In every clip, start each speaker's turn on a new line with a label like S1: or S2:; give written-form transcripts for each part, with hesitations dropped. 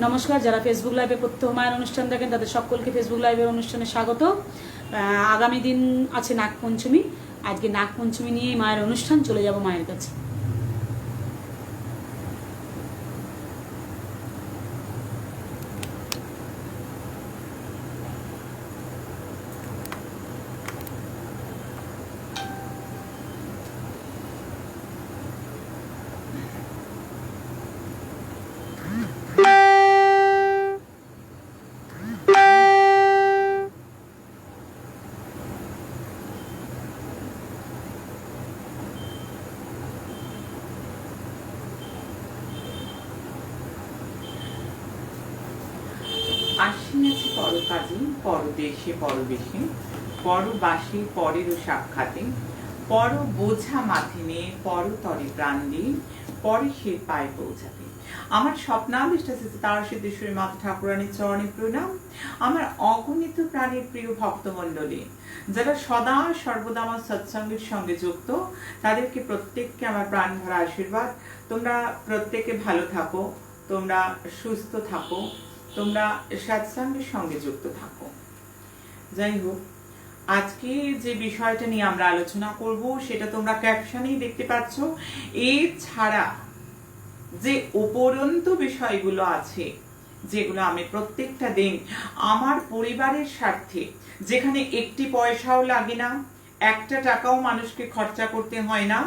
S1: নমস্কার, যারা ফেসবুক লাইভে প্রত্যহ মায়ের অনুষ্ঠান দেখেন তাদের সকলকে ফেসবুক লাইভের অনুষ্ঠানে স্বাগত। আগামী দিন আছে নাগপঞ্চমী। আজকে নাগপঞ্চমী নিয়ে মায়ের অনুষ্ঠান, চলে যাব মায়ের কাছে।
S2: আসিয়াছি পরকাজে, পরদেশে পরবেশে, পরবাসে পরেরও সাক্ষাতে, পর বোঝা মাথে নিয়ে পরতরে প্রাণ দিয়ে পরে সে পায়ে পৌঁছাতে। আমার স্বপ্নাবিষ্টা তারা সিদ্ধেশ্বরী মাতা ঠাকুরানীর চরণে প্রণাম। আমার অগণিত প্রাণীর প্রিয় ভক্তমণ্ডলী, যারা সদা সর্বদা আমার সৎসঙ্গের সঙ্গে যুক্ত, তাদেরকে প্রত্যেককে আমার প্রাণ ভরা আশীর্বাদ। তোমরা প্রত্যেকে ভালো থাকো, তোমরা সুস্থ থাকো, তোমরা সৎসঙ্গের সঙ্গে যুক্ত থাকো। যাই হোক, আজকে যে বিষয়টা নিয়ে আমরা আলোচনা করব সেটা তোমরা ক্যাপশনেই দেখতে পাচ্ছ। এছাড়া যে উপরন্ত বিষয়গুলো আছে, যেগুলো আমি প্রত্যেকটা দিন আমার পরিবারের স্বার্থে, যেখানে একটি পয়সাও লাগে না, একটা টাকাও মানুষকে খরচা করতে হয় না,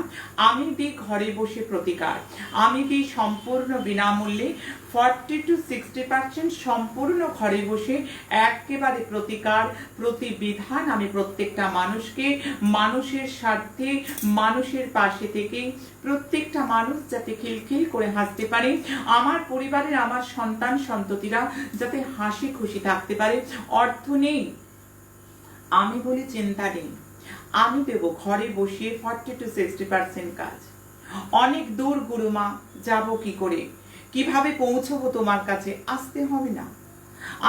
S2: আমি দিই ঘরে বসে প্রতিকার। আমি দিই সম্পূর্ণ বিনামূল্যে 40 to 60% সম্পূর্ণ ঘরে বসে একেবারে প্রতিকার, প্রতিবিধান আমি প্রত্যেকটা মানুষকে, মানুষের স্বার্থে, মানুষের পাশে থেকে প্রত্যেকটা মানুষ যাতে খিলখিল করে হাসতে পারে, আমার পরিবারের আমার সন্তান সন্ততিরা যাতে হাসি খুশি থাকতে পারে। অর্থ নেই, আমি বলি চিন্তা নেই, আমি দেব ঘরে বসিয়ে 40 to 60% কাজ। অনেক দূর গুরুমা, যাব কি করে, কিভাবে পৌঁছবো তোমার কাছে? আসতে হবে না।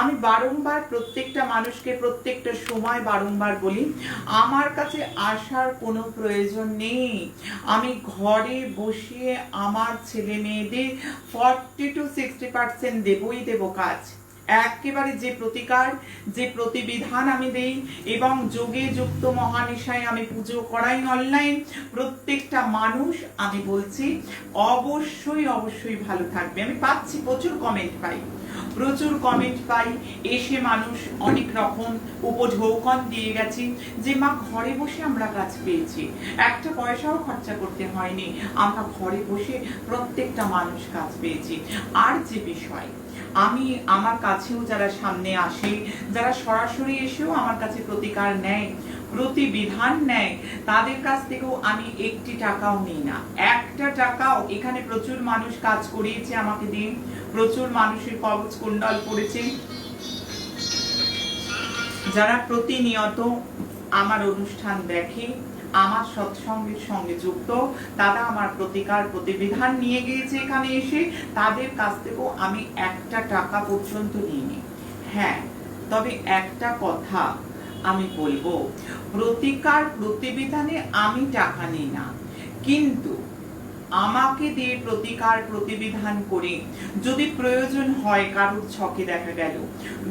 S2: আমি বারংবার প্রত্যেকটা মানুষকে প্রত্যেকটা সময় বারংবার বলি, আমার কাছে আসার কোনো প্রয়োজন নেই। আমি ঘরে বসিয়ে আমার ছেলে মেয়েদের 40 to 60% দেবই দেব কাজ। একেবারে যে প্রতিকার, যে প্রতিবিধান আমি দেই, এবং যোগে যুক্ত মহানিশায় আমি পুজো করাই অনলাইন। প্রত্যেকটা মানুষ আমি বলছি অবশ্যই অবশ্যই ভালো থাকবে। আমি পাচ্ছি, প্রচুর কমেন্ট পাই, প্রচুর কমেন্ট পাই, এসে মানুষ অনেক রকম উপঢৌকন দিয়ে গেছে যে মা ঘরে বসে আমরা কাজ পেয়েছি, একটা পয়সাও খরচা করতে হয়নি, আমরা ঘরে বসে প্রত্যেকটা মানুষ কাজ পেয়েছি। আর যে বিষয়, আমি আমার কাছেও যারা সামনে আসে, যারা সরাসরি এসেও আমার কাছে প্রতিকার নেয়, প্রতিবিধান নেয়, তাদের কাছ থেকেও আমি একটি টাকাও নিই না, একটা টাকাও। এখানে প্রচুর মানুষ কাজ করিয়েছে আমাকে দিয়ে, প্রচুর মানুষের কবচ কুণ্ডল পড়েছে, যারা প্রতিনিয়ত আমার অনুষ্ঠান দেখে, আমার সৎসঙ্গের সঙ্গে যুক্ত, তারা আমার প্রতিকার প্রতিবিধান নিয়ে গিয়েছে এখানে এসে, তাদের কাছ থেকেও আমি একটা টাকা পর্যন্ত নিইনি। হ্যাঁ, তবে একটা কথা আমি বলবো, প্রতিকার প্রতিবিধানে আমি টাকা নিই না, কিন্তু আমাকে দিয়ে প্রতিকার প্রতিবিধান করে যদি প্রয়োজন হয়, কারোর ছকে দেখা গেল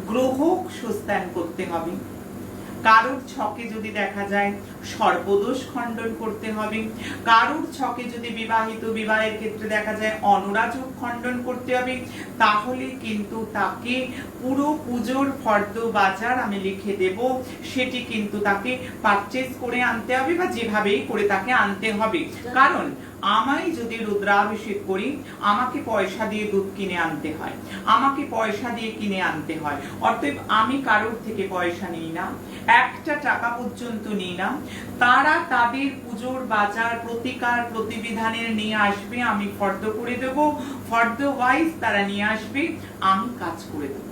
S2: গ্রহ সুস্থান করতে হবে, কারোর ছকে যদি দেখা যায় সর্বদোষ খণ্ডন করতে হবে, কারোর ছকে যদি বিবাহিত বিবাহের ক্ষেত্রে দেখা যায় অনুরাযোগ খণ্ডন করতে হবে, তাহলে কিন্তু তাকে পুরো পুজোর ফর্দ বাজার আমি লিখে দেব, সেটি কিন্তু তাকে পারচেজ করে আনতে হবে, বা যেভাবেই করে তাকে আনতে হবে। কারণ আমায় যদি রুদ্রাভিষেক করি, আমাকে পয়সা দিয়ে দুধ কিনে আনতে হয়, আমাকে পয়সা দিয়ে কিনে আনতে হয়। অতএব আমি কারোর থেকে পয়সা নিই না, একটা টাকা পর্যন্ত নিই না। তারা তাদের পুজোর বাজার প্রতিকার প্রতিবিধানের নিয়ে আসবে, আমি ফর্দ করে দেব, ফর্দ ওয়াইজ তারা নিয়ে আসবে, আমি কাজ করে দেবো।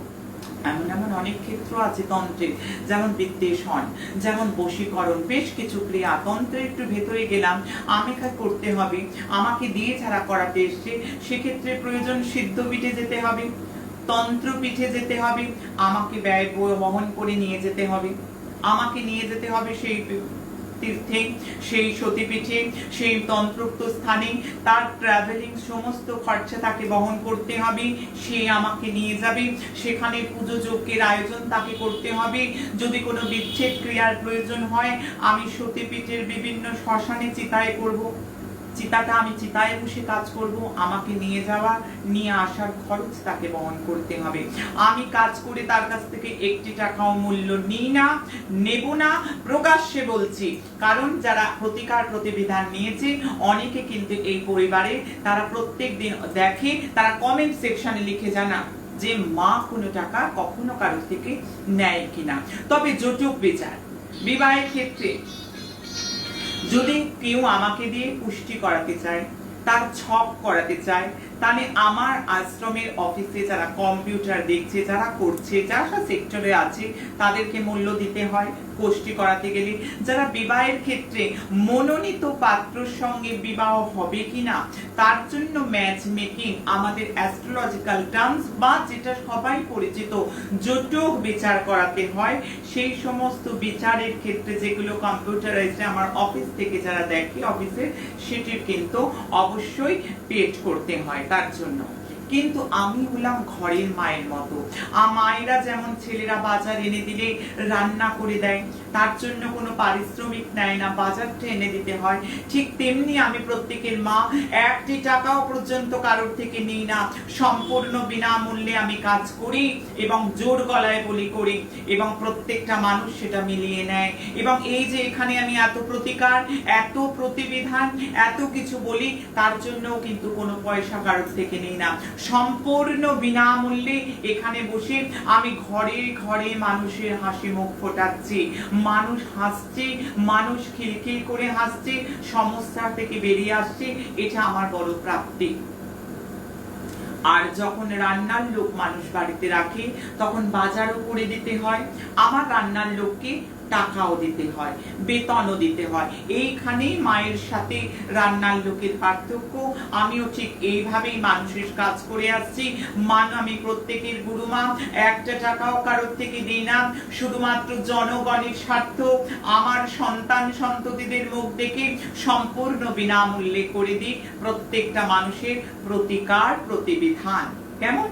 S2: এমন এমন অনেক ক্ষেত্র আছে তন্ত্রে, যেমন বিদ্বেষণ, যেমন বশীকরণ, বেশ কিছু ক্রিয়া। তন্ত্রে একটু ভেতরে গেলাম, আমাকে করতে হবে, আমাকে দিয়ে ছাড়া করাতে এসছে, সেক্ষেত্রে প্রয়োজন সিদ্ধ পিঠে যেতে হবে, তন্ত্র পিঠে যেতে হবে, আমাকে ব্যয় বহন করে নিয়ে যেতে হবে, আমাকে নিয়ে যেতে হবে সেই তীর্থে, সেই সতীপীঠে, সেই তন্ত্রোক্ত স্থানে তার ট্রাভেলিং সমস্ত খরচা তাকে বহন করতে হবে। সে আমাকে নিয়ে যাবে, সেখানে পুজো যজ্ঞের আয়োজন তাকে করতে হবে। যদি কোনো বিচ্ছেদ ক্রিয়ার প্রয়োজন হয়, আমি সতীপীঠের বিভিন্ন শ্মশানে চিতায় করব, চিতাটা আমি চিতায় বসে কাজ করব। আমাকে নিয়ে যাওয়া নিয়ে আসার খরচ তাকে বহন করতে হবে। আমি কাজ করে তার কাছ থেকে একটি টাকাও মূল্য নিই না, নেব না, প্রকাশ্যে বলছি। কারণ যারা প্রতিকার প্রতিবিধান নিয়েছে অনেকে কিন্তু এই পরিবারে তারা প্রত্যেক দিন দেখে, তারা কমেন্ট সেকশনে লিখে জানান যে মা কোনো টাকা কখনো কারোর থেকে নেয় কিনা। তবে জটক বিচার বিবাহের ক্ষেত্রে যদি কেউ আমাকে দিয়ে পুষ্টি করাতে চায়, তার ছক করাতে চায়, তাহলে আমার আশ্রমের অফিসে যারা কম্পিউটার দেখছে, যারা করছে, যারা সেক্টরে আছে তাদেরকে মূল্য দিতে হয় পুষ্টি করাতে গেলে। যারা বিবাহের ক্ষেত্রে মনোনীত পাত্রর সঙ্গে বিবাহ হবে কিনা তার জন্য ম্যাচ মেকিং, আমাদের অ্যাস্ট্রোলজিক্যাল টার্মস বা যেটা সবাই পরিচিত জটক বিচার করাতে হয়। সেই সমস্ত বিচারের ক্ষেত্রে যেগুলো কম্পিউটারাইজড আমার অফিস থেকে যারা দেখে অফিসে, সেটির কিন্তু অবশ্যই পেড করতে হয় তার জন্য। কিন্তু আমি হলাম ঘরের মায়ের মতো। মায়েরা যেমন ছেলেরা বাজার এনে দিলে রান্না করে দেয়, তার জন্য কোনো পারিশ্রমিক নেয় না, বাজারটা এনে দিতে হয়, ঠিক তেমনি আমি প্রত্যেকের মা। একটি টাকাও পর্যন্ত কারোর থেকে নিই না, সম্পূর্ণ বিনামূল্যে আমি কাজ করি এবং জোর গলায় বলি করি, এবং প্রত্যেকটা মানুষ সেটা মিলিয়ে নেয়। এবং এই যে এখানে আমি এত প্রতিকার, এত প্রতিবিধান, এত কিছু বলি, তার জন্যও কিন্তু কোনো পয়সা কারোর থেকে নিই না, সম্পূর্ণ বিনামূল্যে এখানে বসে আমি ঘরে ঘরে মানুষের হাসি মুখ ফোটাচ্ছি। মানুষ হাসছে, মানুষ খিলখিল করে হাসছে, সমস্যা থেকে বেরিয়ে আসছে, এটা আমার বড় প্রাপ্তি। আর যখন রান্নার লোক মানুষ বাড়িতে রাখে তখন বাজারও করে দিতে হয়, আমার রান্নার লোককে টাকাও দিতে হয়, বেতনও দিতে হয়। এইখানেই মায়ের সাথে রান্নার লোকের পার্থক্য। আমিও ঠিক এইভাবেই মানুষের কাজ করে আসছি। আমি প্রত্যেকের গুরুমা, একটা টাকাও কারোর থেকে দিই না, শুধুমাত্র জনগণের স্বার্থ, আমার সন্তান সন্ততিদের মুখ দেখে সম্পূর্ণ বিনামূল্যে করে দিই প্রত্যেকটা মানুষের প্রতিকার প্রতিবিধান। কেমন?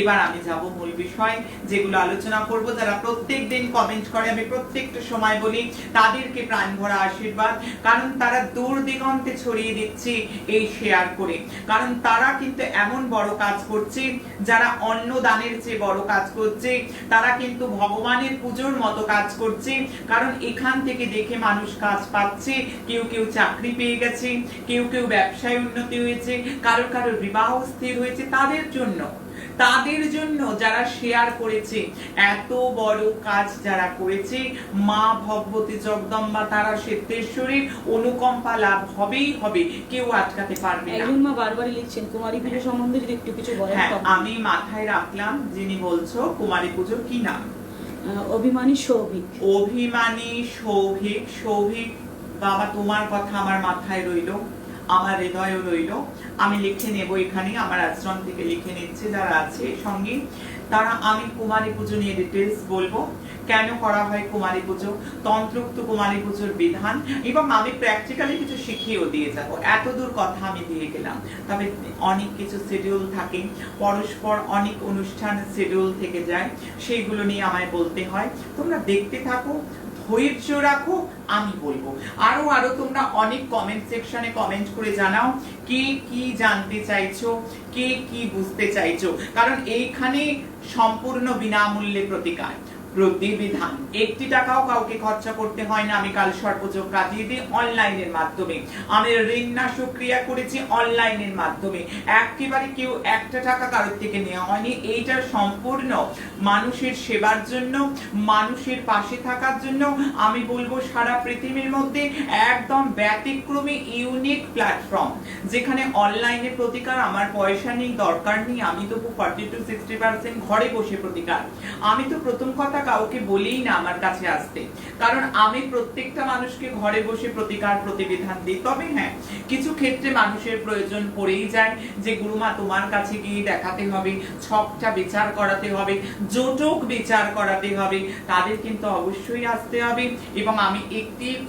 S2: এবার আমি যাব মূল বিষয়, যেগুলো আলোচনা করব। যারা প্রত্যেক দিন কমেন্ট করে, আমি প্রত্যেকটা সময় বলি তাদেরকে প্রাণ ভরা আশীর্বাদ, কারণ তারা দূর দিগন্তে ছড়িয়ে দিচ্ছে এই শেয়ার করে। কারণ তারা কিন্তু এমন বড় কাজ করছে, যারা অন্ন দানের চেয়ে বড় কাজ করছে, তারা কিন্তু ভগবানের পুজোর মতো কাজ করছে। কারণ এখান থেকে দেখে মানুষ কাজ পাচ্ছে, কেউ কেউ চাকরি পেয়ে গেছে, কেউ কেউ ব্যবসায় উন্নতি হয়েছে, কারো কারো বিবাহ স্থির হয়েছে। তাদের জন্য যারা শেয়ার করেছে, এত বড় কাজ যারা করেছে, মা ভগবতী জগদম্বা তারা সিদ্ধেশ্বরীর অনুকম্পা লাভ হবেই হবে, কেউ আটকাতে পারবে না।
S1: একজন মা বারবারই লিখছেন কুমারী পুজো সম্বন্ধে যদি একটু কিছু বলেন।
S2: হ্যাঁ, আমি মাথায় রাখলাম যিনি বলছো কুমারী পুজো কি নাম?
S1: অভিমানী সৌভিক।
S2: অভিমানী সৌভিক। সৌভিক বাবা, তোমার কথা আমার মাথায় রইলো, আমার হৃদয়ও রইলো। আমি লিখে নেব এখানে, আমার আশ্রম থেকে লিখে নিচ্ছে যারা আছে সঙ্গে তারা। আমি কুমারী পুজো নিয়ে ডিটেলস বলবো, কেন করা হয় কুমারী পুজো, তন্ত্রোক্ত কুমারী পুজোর বিধান, এবং আমি প্র্যাকটিক্যালি কিছু শিখিয়েও দিয়ে যাব। এতদূর কথা আমি দিয়ে গেলাম, তবে অনেক কিছু শিডিউল থাকে, পরস্পর অনেক অনুষ্ঠান শিডিউল থেকে যায়, সেইগুলো নিয়ে আমায় বলতে হয়। তোমরা দেখতে থাকো, ধৈর্য রাখো, আমি বলবো। আরো তোমরা অনেক কমেন্ট সেকশনে কমেন্ট করে জানাও কে কি জানতে চাইছো, কে কি বুঝতে চাইছো। কারণ এইখানে সম্পূর্ণ বিনামূল্যে প্রতিকার প্রতিবিধান, একটি টাকাও কাউকে খরচা করতে হয় না। আমি কাল সর্বযোগ কাটিয়ে দিই অনলাইনের মাধ্যমে, আমি ঋণনাশক ক্রিয়া করেছি অনলাইনের মাধ্যমে, একেবারে কেউ একটা টাকা কারোর থেকে নেওয়া হয়নি। এইটা সম্পূর্ণ মানুষের সেবার জন্য, মানুষের পাশে থাকার জন্য। আমি বলবো সারা পৃথিবীর মধ্যে একদম ব্যতিক্রমী ইউনিক প্ল্যাটফর্ম, যেখানে অনলাইনে প্রতিকার, আমার পয়সা নেই, দরকার নেই, আমি তো 40 to 60% ঘরে বসে প্রতিকার। আমি তো প্রথম কথা কাউকে বলেই না আমার কাছে আসতে, কারণ আমি প্রত্যেকটা মানুষকে ঘরে বসে প্রতিকার প্রতিবিধান দিই। তবে হ্যাঁ, কিছু ক্ষেত্রে মানুষের প্রয়োজন পড়েই যায় যে গুরুমা তোমার কাছে গিয়ে দেখাতে হবে, ছকটা বিচার করাতে হবে, জোটক বিচার করাতে হবে, তাদের কিন্তু অবশ্যই আসতে হবে। এবং আমি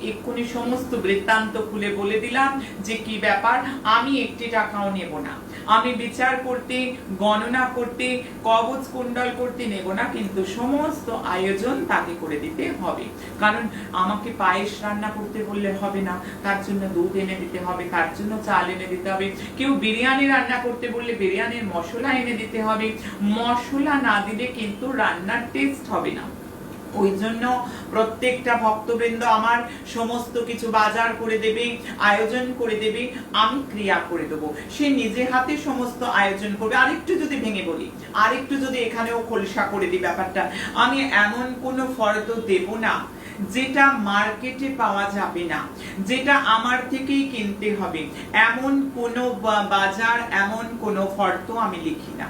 S2: এক্ষুনি সমস্ত বৃত্তান্ত খুলে বলে দিলাম যে কি ব্যাপার, আমি একটি টাকাও নেব না, আমি বিচার করতে, গণনা করতে, কবচ কুণ্ডল করতে নেব না, কিন্তু সমস্ত আয়োজন তাকে করে দিতে হবে। কারণ আমাকে পায়েস রান্না করতে বললে হবে না, তার জন্য দুধ এনে দিতে হবে, তার জন্য চাল এনে দিতে হবে। কেউ বিরিয়ানি রান্না করতে বললে বিরিয়ানির মশলা এনে দিতে হবে, মশলা না দিলে কিন্তু রান্নার টেস্ট হবে না। ওই জন্য প্রত্যেকটা ভক্তবৃন্দ আমার সমস্ত কিছু বাজার করে দেবে, আয়োজন করে দেবে, আমি ক্রিয়া করে দেবো। সে নিজে হাতে সমস্ত আয়োজন করবে। আরেকটু যদি ভেঙে বলি, আরেকটু যদি এখানেও খোলসা করে দিই ব্যাপারটা, আমি এমন কোনো ফর্দ দেব না যেটা মার্কেটে পাওয়া যাবে না, যেটা আমার থেকেই কিনতে হবে, এমন কোনো বাজার, এমন কোনো ফর্দ আমি লিখি না।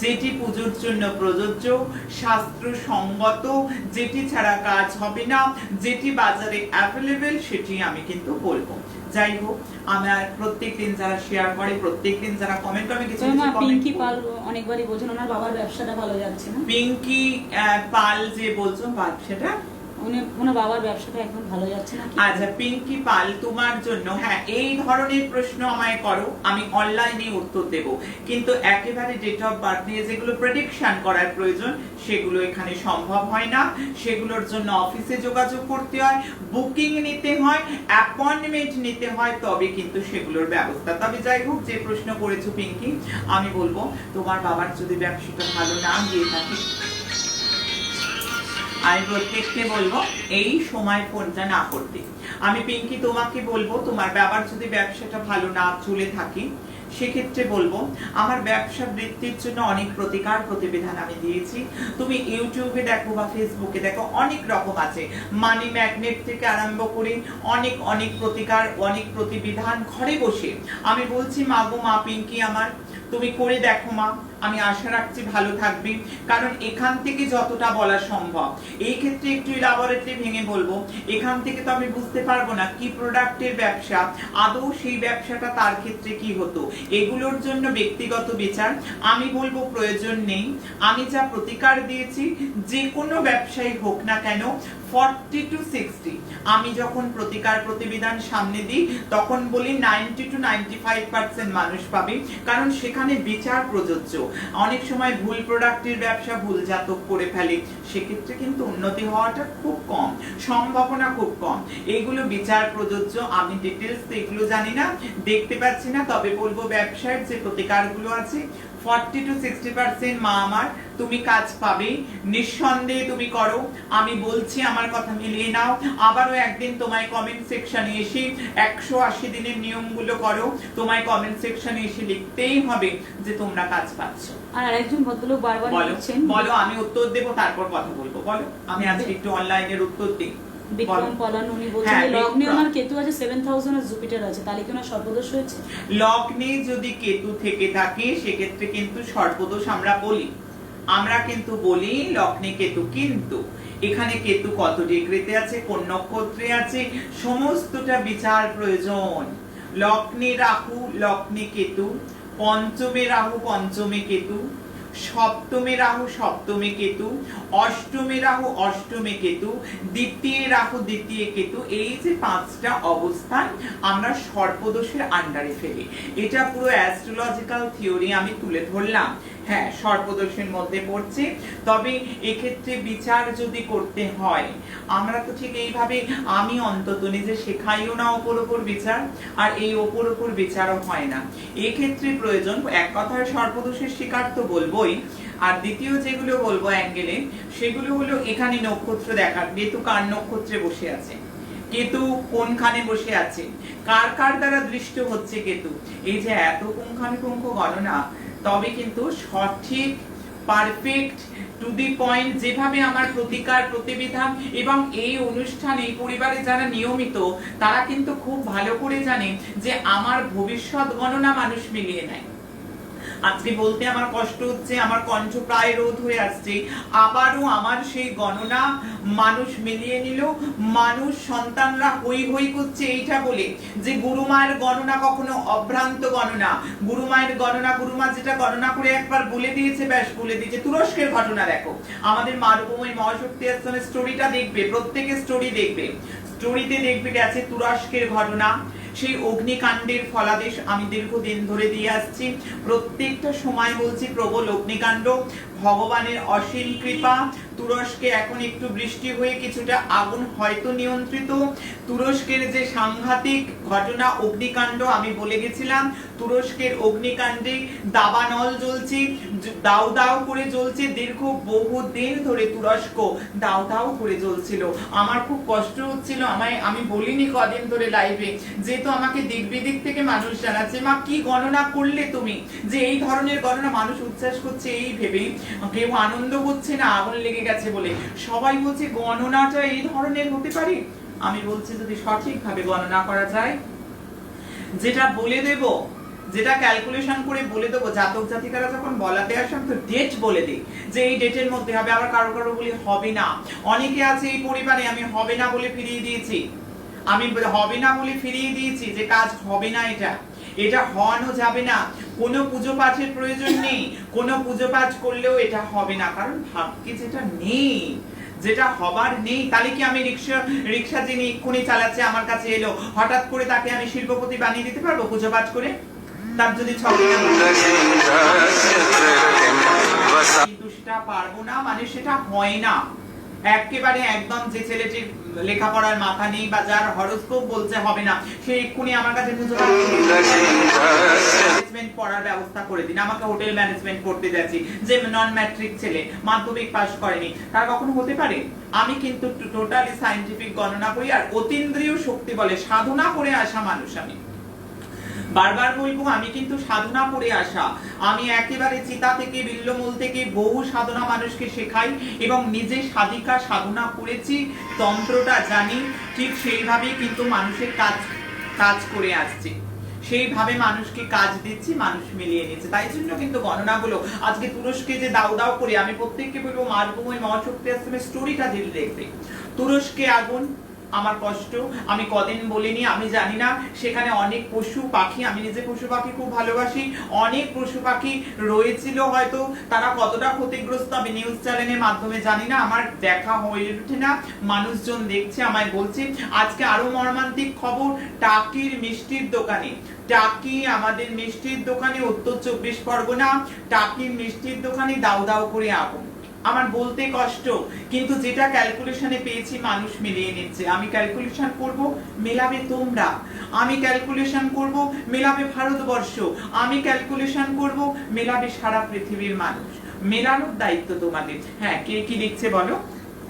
S2: যেটি পুজোর জন্য প্রযোজ্য, শাস্ত্র সঙ্গত, যেটি ছাড়া কাজ হবে না, যেটি বাজারে অ্যাভেলেবেল, সেটি আমি কিন্তু বলবো। যাই হোক, আমার প্রত্যেকদিন যারা শেয়ার করে, প্রত্যেকদিন যারা কমেন্ট করে, কিছু
S1: পিঙ্কি পাল অনেকবারই বলছেন ওনার বাবার ব্যবসাটা ভালো যাচ্ছে না।
S2: পিঙ্কি পাল যে বলছো ব্যবসাটা,
S1: ওনার বাবার ব্যবসাটা এখন ভালো যাচ্ছে না।
S2: আচ্ছা পিঙ্কি পাল, তোমার জন্য হ্যাঁ এই ধরনের প্রশ্ন আমায় করো, আমি অনলাইনে উত্তর দেব, কিন্তু একেবারে ডেট অফ বার্থ নিয়ে যেগুলো প্রেডিকশন করার প্রয়োজন সেগুলো এখানে সম্ভব হয় না। সেগুলোর জন্য অফিসে যোগাযোগ করতে হয়, বুকিং নিতে হয়, অ্যাপয়েন্টমেন্ট নিতে হয়, তবে কিন্তু সেগুলোর ব্যবস্থা। তবে যাই হোক, যে প্রশ্ন করেছো পিঙ্কি, আমি বলবো তোমার বাবার যদি ব্যবসাটা ভালো না গিয়ে থাকে, আমি প্রত্যেককে বলবো এই সময় ফোনটা না করতে। আমি পিঙ্কি তোমাকে বলবো, তোমার বাবার যদি ব্যবসাটা ভালো না চলে থাকে, সেক্ষেত্রে বলবো আমার ব্যবসা বৃদ্ধির জন্য অনেক প্রতিকার প্রতিবিধান আমি দিয়েছি। তুমি ইউটিউবে দেখো বা ফেসবুকে দেখো, অনেক রকম আছে, মানি ম্যাগনেট থেকে আরম্ভ করে অনেক অনেক প্রতিকার, অনেক প্রতিবিধান ঘরে বসে আমি বলছি। মা গো মা পিঙ্কি আমার, তুমি করে দেখো মা, আমি আশা রাখছি ভালো থাকবে। কারণ এখান থেকে যতটা বলা সম্ভব, এই ক্ষেত্রে একটু ইলাবোরেটলি ভেঙে বলবো, এখান থেকে তো আমি বুঝতে পারবো না কি প্রোডাক্টের ব্যবসা, আদৌ সেই ব্যবসাটা তার ক্ষেত্রে কি হতো। এগুলোর জন্য ব্যক্তিগত বিচার আমি বলবো প্রয়োজন নেই। আমি যা প্রতিকার দিয়েছি, যে কোনো ব্যবসায়ী হোক না কেন, 40 to 60 আমি যখন প্রতিকার প্রতিবিধান সামনে দিই, তখন বলি 90 to 95% মানুষ পাবে, কারণ সেখানে বিচার প্রযোজ্য। অনেক সময় ভুল প্রোডাক্টের ব্যবসা ভুল জাতক করে ফেলে, সেক্ষেত্রে কিন্তু উন্নতি হওয়াটা খুব কম, সম্ভাবনা খুব কম। এগুলো বিচার প্রযোজ্য। আমি ডিটেলস এগুলো জানি না, দেখতে পাচ্ছি না, তবে বলবো ব্যবসার যে প্রতিকারগুলো আছে 40 to 60% মা আমার, তুমি কাজ পাবে নিঃসন্দেহে। তুমি করো, আমি বলছি, আমার কথা মিলিয়ে নাও। আবারও একদিন তোমায় কমেন্ট সেকশনে এসে 180 দিনের নিয়মগুলো করো, তোমায় কমেন্ট সেকশনে এসে লিখতেই হবে যে তোমরা কাজ পাচ্ছ।
S1: আর আরেকজন ভদ্রলোক বারবার বলছেন,
S2: বলো আমি উত্তর দেব, তারপর কথা বলবো। বলো, আমি আজকে একটু অনলাইনের উত্তর দিই।
S1: বিক্রম পলান উনি বলছেন লগ্নে ওনার কেতু আছে 7000 আর জুপিটার আছে, তাহলে কি ওনার সর্বদোষ হয়েছে?
S2: লগ্নে যদি কেতু থেকে থাকে, সেক্ষেত্রে কিন্তু সর্বদোষ আমরা বলি, আমরা কিন্তু বলি লগ্নে কেতু। কিন্তু এখানে কেতু কত ডিগ্রিতে আছে, কোন নক্ষত্রে আছে, সমস্তটা বিচার প্রয়োজন। লগ্নে রাহু, লগ্নে কেতু, পঞ্চমে রাহু, পঞ্চমে কেতু, সপ্তমে রাহু, সপ্তমে কেতু, অষ্টমে রাহু, অষ্টমে কেতু, দ্বিতীয় রাহু, দ্বিতীয় কেতু, এই যে 5টা অবস্থান আমরা সর্পদোষের আন্ডারে ফেলি। এটা পুরো অ্যাস্ট্রোলজিক্যাল থিওরি আমি তুলে ধরলাম। হ্যাঁ, সর্পদোষের মধ্যে পড়ছে। তবে এক্ষেত্রে বিচার যদি করতে হয়, আমরা তো ঠিক এইভাবে, আমি অন্তত নিজে শেখাইও না ওপর ওপর বিচার, আর এই ওপর ওপর বিচারও হয় না। এক্ষেত্রে প্রয়োজন, এক কথায় সর্পদোষের শিকার তো বলবোই, আর দ্বিতীয় যেগুলো বলবো অ্যাঙ্গেলে, সেগুলো হলো এখানে নক্ষত্র দেখার, কেতু কার নক্ষত্রে বসে আছে, কেতু কোনখানে বসে আছে, কার কার দ্বারা দৃষ্ট হচ্ছে কেতু, এই যে এত পুঙ্খানুপুঙ্খ গণনা, তবে কিন্তু সঠিক, পারফেক্ট, টু দি পয়েন্ট, যেভাবে আমার প্রতিকার প্রতিবিধান এবং এই অনুষ্ঠান, এই পরিবারে যারা নিয়মিত, তারা কিন্তু খুব ভালো করে জানে যে আমার ভবিষ্যৎ গণনা মানুষ মিলিয়ে নেয়। আজকে বলতে আমার কষ্ট হচ্ছে, আমার কণ্ঠ প্রায় রোধ হয়ে আসছে। আবারও আমার সেই গণনা মানুষ মিলিয়ে নিল, মানুষ সন্তানরা হই হই করছে এইটা বলে যে গুরুমায়ের গণনা কখনো অভ্রান্ত গণনা। গুরুমায়ের গণনা, গুরুমা যেটা গণনা করে একবার বলে দিয়েছে, ব্যাস বলে দিয়েছে। তুরস্কের ঘটনা দেখো, আমাদের মা রূপময়ী মহাশক্তি আশ্রমের স্টোরিটা দেখবে, প্রত্যেকের স্টোরি দেখবে, স্টোরিতে দেখবে গেছে তুরস্কের ঘটনা। সেই অগ্নিকাণ্ডের ফলাদেশ আমি দীর্ঘদিন ধরে দিয়ে আসছি, প্রত্যেকটা সময় বলছি প্রবল অগ্নিকাণ্ড, ভগবানের অসীম কৃপা। তুরস্কে এখন একটু বৃষ্টি হয়ে কিছুটা আগুন হয়তো নিয়ন্ত্রিত। তুরস্কের যে সাংঘাতিক ঘটনা অগ্নিকাণ্ড, আমি বলে গেছিলাম তুরস্কের অগ্নিকাণ্ডে দাবানল জ্বলছে, দাউ দাউ করে জ্বলছে। দীর্ঘ বহুদিন ধরে তুরস্ক দাউ দাউ করে জ্বলছিল। আমার খুব কষ্ট হচ্ছিল, আমি বলিনি কদিন ধরে লাইভে, যেহেতু আমাকে দিক বিদিক থেকে মানুষ জানাচ্ছে, মা কি গণনা করলে তুমি, যে এই ধরনের গণনা মানুষ উচ্ছ্বাস করছে এই ভেবে, কেউ আনন্দ করছে না আগুন লেগে গেছে বলে, সবাই বলছে গণনাটা এই ধরনের হতে পারে। আমি বলছি যদি সঠিকভাবে গণনা করা যায়, যেটা বলে দেব, যেটা ক্যালকুলেশন করে বলে দেবো, জাতক জাতিকারা যখন বলাতে আসেন তো ডেট বলে দিই যে এই ডেটের মধ্যে হবে। আবার কারো কারো বলি হবে না, অনেকে আছে এই পরিবারে আমি হবে না বলে ফিরিয়ে দিয়েছি, আমি হবে না বলে ফিরিয়ে দিয়েছি যে কাজ হবে না, এটা হওয়ানো যাবে না। কোনো পুজো পাঠের প্রয়োজন নেই, কোনো পুজো পাঠ করলেও এটা হবে না, কারণ ভাগ্যে যেটা নেই, যেটা হবার নেই। তাহলে কি আমি রিক্সা যিনি এক্ষুনি চালাচ্ছে আমার কাছে এলো, হঠাৎ করে তাকে আমি শিল্পপতি বানিয়ে দিতে পারবো পুজো পাঠ করে? তার যদি কিন্তু সেটা পারবো না, মানে সেটা হয় না একেবারে একদম। যে ছেলেটির লেখাপড়ার মাথা নেই বা যার হরোস্কোপ বলছে হবে না, সে এক্ষুনি আমার কাছে ম্যানেজমেন্ট পড়ার ব্যবস্থা করে দিন, আমাকে হোটেল ম্যানেজমেন্ট করতে যাচ্ছি, যে নন ম্যাট্রিক ছেলে মাধ্যমিক পাস করেনি, তার কখনো হতে পারে? আমি কিন্তু টোটালি সায়েন্টিফিক গণনা করি, আর অতীন্দ্রিয় শক্তি বলে সাধনা করে আসা মানুষ। আমি বারবার বলবো, আমি কিন্তু সাধনা করে আসা, আমি একেবারে চিতা থেকে বিল্লমূল থেকে বহু সাধনা মানুষকে শেখাই এবং নিজে সাধিকা সাধনা করেছি, তন্ত্রটা জানি, ঠিক সেইভাবেই কিন্তু মানুষের কাজ করে আসছি, সেইভাবে মানুষকে কাজ দিচ্ছি, মানুষ মিলিয়ে নিচ্ছে। তাই জন্য কিন্তু গণনাগুলো আজকে তুরস্কে যে দাউ দাউ করে, আমি প্রত্যেককে বলবো মা রূপময়ী মহাশক্তি আশ্রমের স্টোরিটা দিল দেখবে। তুরস্কে আগুন, আমার কষ্ট, আমি কদিন বলিনি, আমি জানি না। সেখানে অনেক পশু পাখি, আমি নিজে পশু পাখি খুব ভালোবাসি, অনেক পশু পাখি রয়েছিল, হয়তো তারা কতটা ক্ষতিগ্রস্ত আমি নিউজ চ্যানেলের মাধ্যমে জানি না, আমার দেখা হয়ে ওঠে না, মানুষজন দেখছে, আমায় বলছে। আজকে আরো মর্মান্তিক খবর, টাকির মিষ্টির দোকানে, টাকি আমাদের মিষ্টির দোকানে, উত্তর 24 পরগনা, টাকির মিষ্টির দোকানে দাউ দাউ করে আগুন। আমার বলতে কষ্ট, কিন্তু যেটা ক্যালকুলেশনে পেয়েছি মানুষ মিলিয়ে নিচ্ছে। আমি ক্যালকুলেশন করব, মেলাবে তোমরা, আমি ক্যালকুলেশন করব, মেলাবে ভারতবর্ষ, আমি ক্যালকুলেশন করব, মেলাবে সারা পৃথিবীর মানুষ। মেলানোর দায়িত্ব তোমাদের। হ্যাঁ, কে কি লিখছে বলো?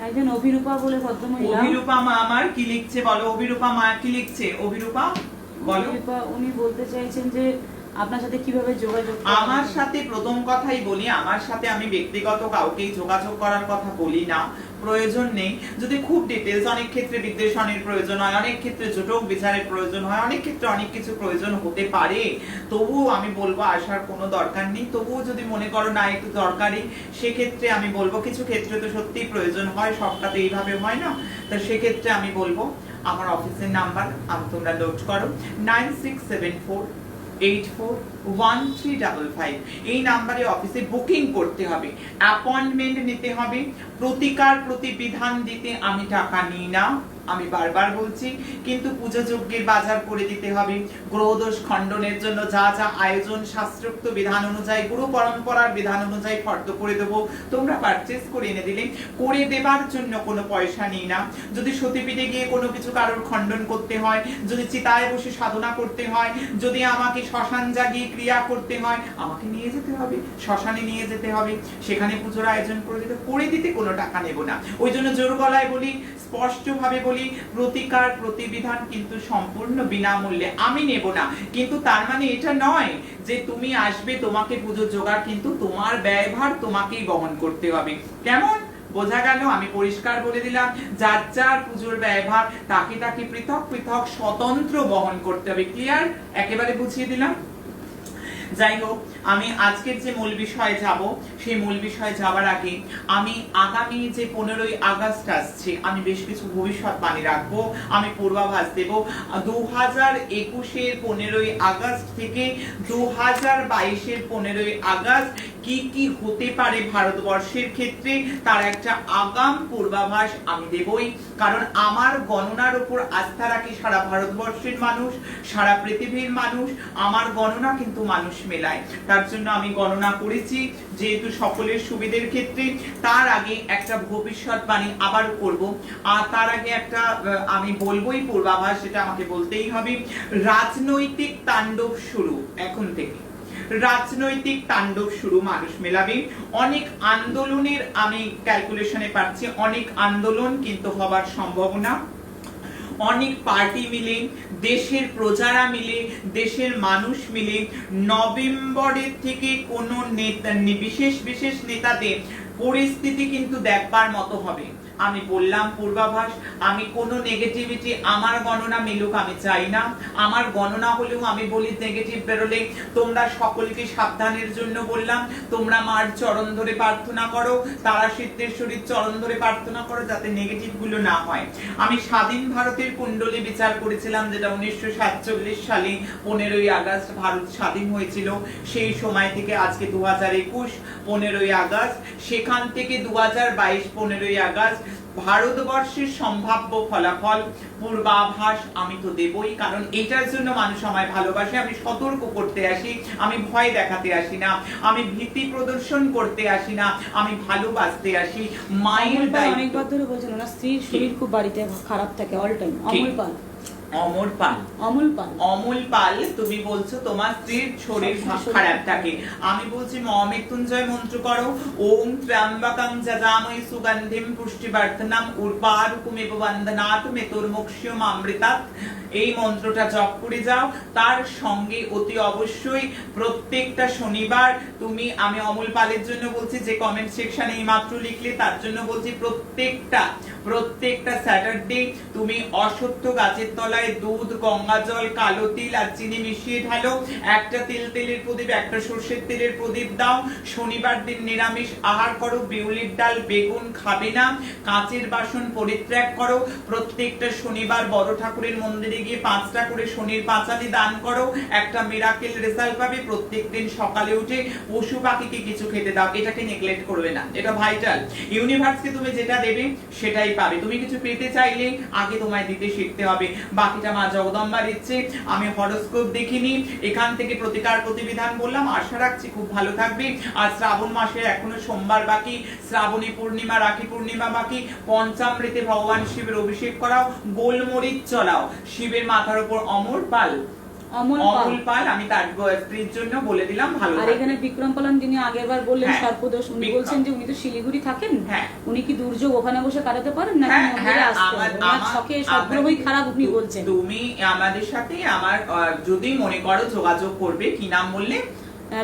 S1: একজন অভিরূপা বলে ভদ্রমহিলা।
S2: অভিরূপা মা আমার কি লিখছে বলো? অভিরূপা মা কি লিখছে? অভিরূপা বলো।
S1: উনি বলতে চাইছেন যে আপনার সাথে কিভাবে যোগাযোগ।
S2: আমার সাথে প্রথম কথাই বলি, আমার সাথে আমি ব্যক্তিগত কাউকেই যোগাযোগ করার কথা বলি না, প্রয়োজন নেই। যদি খুব ডিটেইলস, অনেক ক্ষেত্রে বিদ্বেষণের প্রয়োজন হয়, অনেক ক্ষেত্রে জটক বিচারের প্রয়োজন হয়, অনেক ক্ষেত্রে অনেক কিছু প্রয়োজন হতে পারে, তবুও আমি বলবো আসার কোনো দরকার নেই। তবুও যদি মনে করো না একটু দরকারি, সেক্ষেত্রে আমি বলবো, কিছু ক্ষেত্রে তো সত্যিই প্রয়োজন হয়, সবটা তো এইভাবে হয় না, তো সেক্ষেত্রে আমি বলবো আমার অফিসের নাম্বার তোমরা নোট করো, 9674841355। এই নাম্বারে অফিসে বুকিং করতে হবে, অ্যাপয়েন্টমেন্ট নিতে হবে। প্রতিকার প্রতিবিধান দিতে আমি টাকা নিই না, আমি বারবার বলছি, কিন্তু পূজা যজ্ঞের বাজার করে দিতে হবে। গ্রহদোষ খণ্ডনের জন্য যা যা আয়োজন শাস্ত্রোক্ত বিধান অনুযায়ী, গুরু পরম্পরার বিধান অনুযায়ী ফর্দ করে দেবো, তোমরা পারচেজ করে এনে দিলে। করে দেবার জন্য কোনো পয়সা নিই না। যদি সতীপীঠে গিয়ে কোনো কিছু কারোর খণ্ডন করতে হয়, যদি চিতায় বসে সাধনা করতে হয়, যদি আমাকে শ্মশান জাগিয়ে ক্রিয়া করতে হয়, আমাকে নিয়ে যেতে হবে, শ্মশানে নিয়ে যেতে হবে, সেখানে পুজোর আয়োজন করে দিতে কোনো টাকা নেব না। ওই জন্য জোর গলায় বলি, স্পষ্ট ভাবে বলি, প্রতিকার প্রতিবিধান কিন্তু সম্পূর্ণ বিনামূল্যে, আমি নেব না। কিন্তু তার মানে এটা নয় যে তুমি আসবে, তোমাকে পুজো জোগাড় কিন্তু তোমার ব্যয়ভার তোমাকেই বহন করতে হবে। কেমন বোঝা গেল? আমি পরিষ্কার বলে দিলাম, যার যার পুজোর ব্যয়ভার তাকে তাকে পৃথক পৃথক স্বতন্ত্র বহন করতে হবে। ক্লিয়ার? একেবারে বুঝিয়ে দিলাম। যাই হোক, আমি আজকের যে মূল বিষয়ে যাব, সেই মূল বিষয়ে যাওয়ার আগে আমি আগামী যে 15ই আগস্ট আসছে, আমি বেশ কিছু ভবিষ্যৎবাণী রাখবো, আমি পূর্বাভাস দেব। 2021-এর 15ই আগস্ট থেকে 2022-এর 15ই আগস্ট কি কি হতে পারে ভারতবর্ষের ক্ষেত্রে, তার একটা আগাম পূর্বাভাস আমি দেবই। কারণ আমার গণনার উপর আস্থা রাখি সারা ভারতবর্ষের মানুষ, সারা পৃথিবীর মানুষ। আমার গণনা কিন্তু মানুষ মেলায়, তার জন্য আমি গণনা করেছি, যেহেতু সকলের সুবিধের ক্ষেত্রে। তার আগে একটা ভবিষ্যৎবাণী আবার করব, আর তার আগে একটা আমি বলবোই পূর্বাভাস, সেটা আমাকে বলতেই হবে। রাজনৈতিক তাণ্ডব শুরু এখন থেকে, রাজনৈতিক তাণ্ডব শুরু, মানুষ মেলাবে। অনেক আন্দোলনের আমি ক্যালকুলেশনে পাচ্ছি, অনেক আন্দোলন কিন্তু হবার সম্ভাবনা। অনেক পার্টি মিলে, দেশের প্রজারা মিলে, দেশের মানুষ মিলে নভেম্বরের থেকে কোন নেতা, বিশেষ বিশেষ নেতাদের পরিস্থিতি কিন্তু দেখবার মতো হবে। আমি বললাম পূর্বাভাস, আমি কোনো নেগেটিভিটি, আমার গণনা মিলুক আমি চাই না। আমার গণনা হলেও আমি বলি নেগেটিভ বেরোলে তোমরা সকলকে সাবধানের জন্য বললাম, তোমরা মার চরণ ধরে প্রার্থনা করো, তারা সিদ্ধেশ্বরীর চরণ ধরে প্রার্থনা করো, যাতে নেগেটিভ গুলো না হয়। আমি স্বাধীন ভারতের কুণ্ডলী বিচার করেছিলাম, যেটা 1947 সালে 15ই আগস্ট ভারত স্বাধীন হয়েছিল। সেই সময় থেকে আজকে 2021 15ই আগস্ট, সেখান থেকে 2022 15ই আগস্ট ভারতবর্ষের সম্ভাব্য ফলাফল পূর্বাভাস আমি তো দেবই। কারণ এটার জন্য মানুষ আমায় ভালোবাসে। আমি সতর্ক করতে আসি, আমি ভয় দেখাতে আসি না, আমি ভীতি প্রদর্শন করতে আসি না, আমি ভালোবাসতে আসি। মায়ের দায়িত্ব।
S1: অনেকবার ধরে বলছেন ওনার স্ত্রীর শরীর খুব বাড়িতে খারাপ থাকে অল টাইম। অমল পাল,
S2: অমর পাল,
S1: অমল পাল,
S2: অমল পাল, তুমি বলছো তোমার স্ত্রীর শরীর খারাপ থাকে। আমি বলছি মহামৃত্যুঞ্জয় মন্ত্র করো। ওম ত্র্যম্বকং যজামহে সুগন্ধিম পুষ্টিবর্ধনম উর্বারুকমিব বন্দনাৎ মৃত্যুর্মুক্ষীয়ম অমৃতাৎ। এই মন্ত্রটা জপ করে যাও। তার সঙ্গে অতি অবশ্যই প্রত্যেকটা শনিবার তুমি, আমি অমল পালের জন্য বলছি, যে কমেন্ট সেকশনে এই মাত্র লিখলে তার জন্য বলছি, প্রত্যেকটা স্যাটারডে তুমি অশ্বত্থ গাছের তলায় দুধ, গঙ্গা জল, কালো তিল আর চিনি মিশিয়ে ঢালো। একটা তেলের প্রদীপ, একটা সর্ষের তেলের প্রদীপ দাও। শনিবার দিন নিরামিষ আহার করো, বিউলির ডাল, বেগুন খাবে না। কাঁচের বাসন পরিত্যাগ করো। প্রত্যেকটা শনিবার বড় ঠাকুরের মন্দিরে গিয়ে 5টা করে শনির পাঁচালি দান করো। একটা মিরাকেল রেজাল্ট পাবে। প্রত্যেকদিন সকালে উঠে পশু পাখিকে কিছু খেতে দাও। এটাকে নেগলেক্ট করবে না, এটা ভাইটাল। ইউনিভার্সকে তুমি যেটা দেবে সেটাই পাবে। তুমি কিছু পেতে চাইলে আগে তোমায় দিতে শিখতে হবে, বাকিটা মা জগদম্বার ইচ্ছে। আমি হরোস্কোপ দেখিনি, এখান থেকে প্রতিকার প্রতিবিধান বললাম। আশা রাখছি খুব ভালো থাকবে। আর শ্রাবণ মাসের এখনো সোমবার বাকি, শ্রাবণী পূর্ণিমা, রাখি পূর্ণিমা বাকি। পঞ্চামৃতে ভগবান শিবের অভিষেক করাও, গোলমরিচ চলাও শিবের মাথার উপর। অমর পাল, অমল পাল, আমি তার স্ত্রীর জন্য বলে দিলাম। ভালো।
S1: আর এখানে বিক্রম পালন, যিনি আগেরবার বললেন সর্পদোষ, উনি বলছেন যে উনি তো শিলিগুড়ি থাকেন, উনি কি দুর্যোগ ওখানে বসে কাটাতে পারেন নাকি মন্দিরে আসতে হবে? ওনার ছকে সবগ্রহই খারাপ উনি বলছেন।
S2: তুমি আমাদের সাথে আমার যদি মনে করো যোগাযোগ করবে, কি নাম বললে?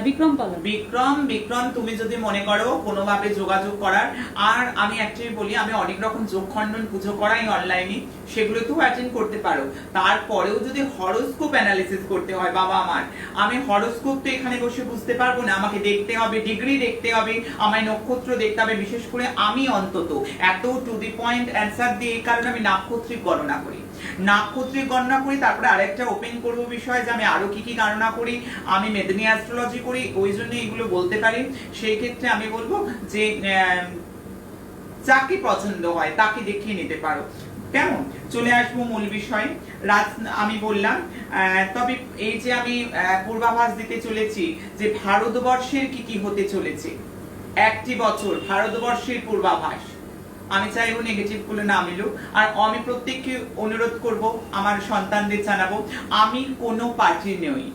S1: বিক্রম পালন।
S2: বিক্রম, তুমি যদি মনে করো কোনোভাবে যোগাযোগ করার। আর আমি অ্যাকচুয়ালি বলি, আমি অনেক রকম যোগ খণ্ডন পুজো করাই অনলাইনে, সেগুলোতেও অ্যাটেন্ড করতে পারো। তারপরেও যদি হরোস্কোপ অ্যানালিসিস করতে হয়, বাবা আমার, আমি হরোস্কোপ তো এখানে বসে বুঝতে পারবো না। আমাকে দেখতে হবে, ডিগ্রি দেখতে হবে, আমায় নক্ষত্র দেখতে হবে। বিশেষ করে আমি অন্তত এত টু দি পয়েন্ট অ্যান্সার দিয়ে, এই কারণে আমি নাক্ষত্রিক গণনা করি। তারপরে আরেকটা ওপেন করবো বিষয়, যে আমি আরো কি কি গণনা করি। আমি মেদিনী অ্যাস্ট্রোলজি করি, ওই জন্য এগুলো বলতে পারি। সেই ক্ষেত্রে আমি বলবো যে যাকে পছন্দ হয় তাকে দেখিয়ে নিতে পারো। কেমন? চলে আসবো মূল বিষয়ে। আমি বললাম, তবে এই যে আমি পূর্বাভাস দিতে চলেছি যে ভারতবর্ষের কি কি হতে চলেছে, একটি বছর ভারতবর্ষের পূর্বাভাস। আমি চাইবো নেগেটিভ গুলো না মিলুক। আর আমি প্রত্যেককে অনুরোধ করব, আমার সন্তানদের জানাবো, আমি কোনো পার্টি নই,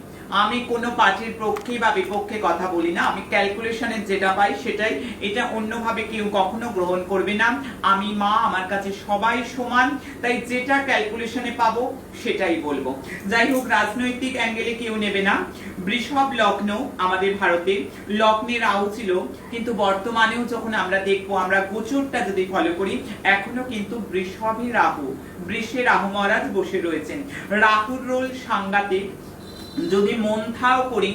S2: আমি কোনো পার্টির পক্ষে বা বিপক্ষে কথা বলি না। আমি ক্যালকুলেশনে যেটা পাই সেটাই, এটা অন্যভাবে কেউ কখনো গ্রহণ করবে না। আমি মা, আমার কাছে সবাই সমান, তাই যেটা ক্যালকুলেশনে পাবো সেটাই বলবো। যাই হোক, রাজনৈতিক অ্যাঙ্গেলে কেউ নেবে না। বৃষভ লগ্ন আমাদের ভারতে, লগ্নে রাহু ছিল, কিন্তু বর্তমানেও যখন আমরা দেখবো, আমরা গোচরটা যদি ফলো করি, এখনো কিন্তু বৃষভে রাহু, বৃষে রাহু মহারাজ বসে রয়েছেন। রাহুর রোল সাংঘাতিক। যদি মন থাও করি,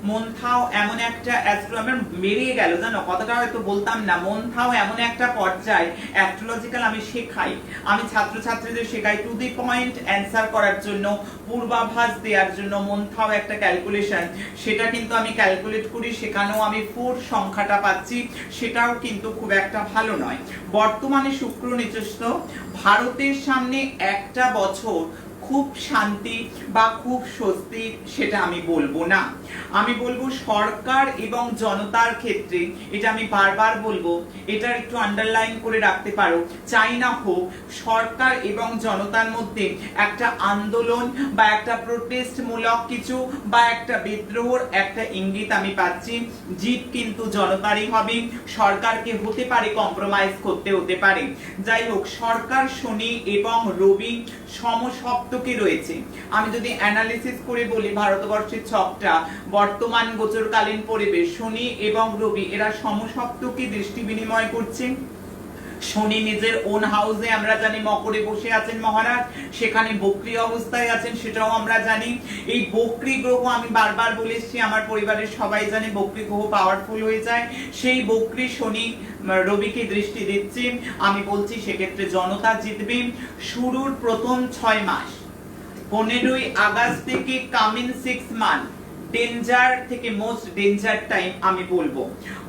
S2: মন্থাও এমন একটা আমার বেরিয়ে গেল জানো, কথাটা হয়তো বলতাম না। মন্থাও এমন একটা পর্যায়ে অ্যাস্ট্রোলজিক্যাল আমি শেখাই, আমি ছাত্রছাত্রীদের শেখাই টু দি পয়েন্ট অ্যান্সার করার জন্য, পূর্বাভাস দেওয়ার জন্য। মন্থাও একটা ক্যালকুলেশন, সেটা কিন্তু আমি ক্যালকুলেট করি, সেখানেও আমি 4 সংখ্যাটা পাচ্ছি, সেটাও কিন্তু খুব একটা ভালো নয়। বর্তমানে শুক্র নিচস্থ, ভারতের সামনে একটা বছর খুব শান্তি বা খুব স্বস্তি সেটা আমি বলবো না। আমি বলবো সরকার এবং জনতার ক্ষেত্রে, এটা আমি বারবার বলবো, এটা একটু আন্ডারলাইন করে রাখতে পারো, চাই না হোক সরকার এবং জনতার মধ্যে একটা আন্দোলন বা একটা প্রোটেস্ট মূলক কিছু বা একটা বিদ্রোহর একটা ইঙ্গিত আমি পাচ্ছি। জিত কিন্তু জনতারই হবে, সরকারকে হতে পারে কম্প্রোমাইজ করতে হতে পারে। যাই হোক, সরকার শনি এবং রবি সমসপ্তকে রয়েছে। আমি যদি অ্যানালিসিস করে বলি ভারতবর্ষের ছকটা, বর্তমান গোচরকালীন পরিবেশ, শনি এবং রবি এরা সমসপ্তকে দৃষ্টি বিনিময় করছে। শনি নিজের ওন হাউসে আমরা জানি মকরে বসে আছেন মহারাজ, সেখানে বক্রী অবস্থায় আছেন সেটাও আমরা জানি। এই বক্রী গ্রহ আমি বারবার বলেছি, আমার পরিবারের সবাই জানে বক্রী গ্রহ পাওয়ারফুল হয়ে যায়। সেই বক্রী শনি রবিকে দৃষ্টি দিচ্ছে, আমি বলছি সেক্ষেত্রে জনতা জিতবে। শুরুর প্রথম 6 মাস, 15ই আগস্ট থেকে কামিং 6 মান্থ ডেঞ্জার থেকে মোস্ট ডেঞ্জার টাইম আমি বলবো।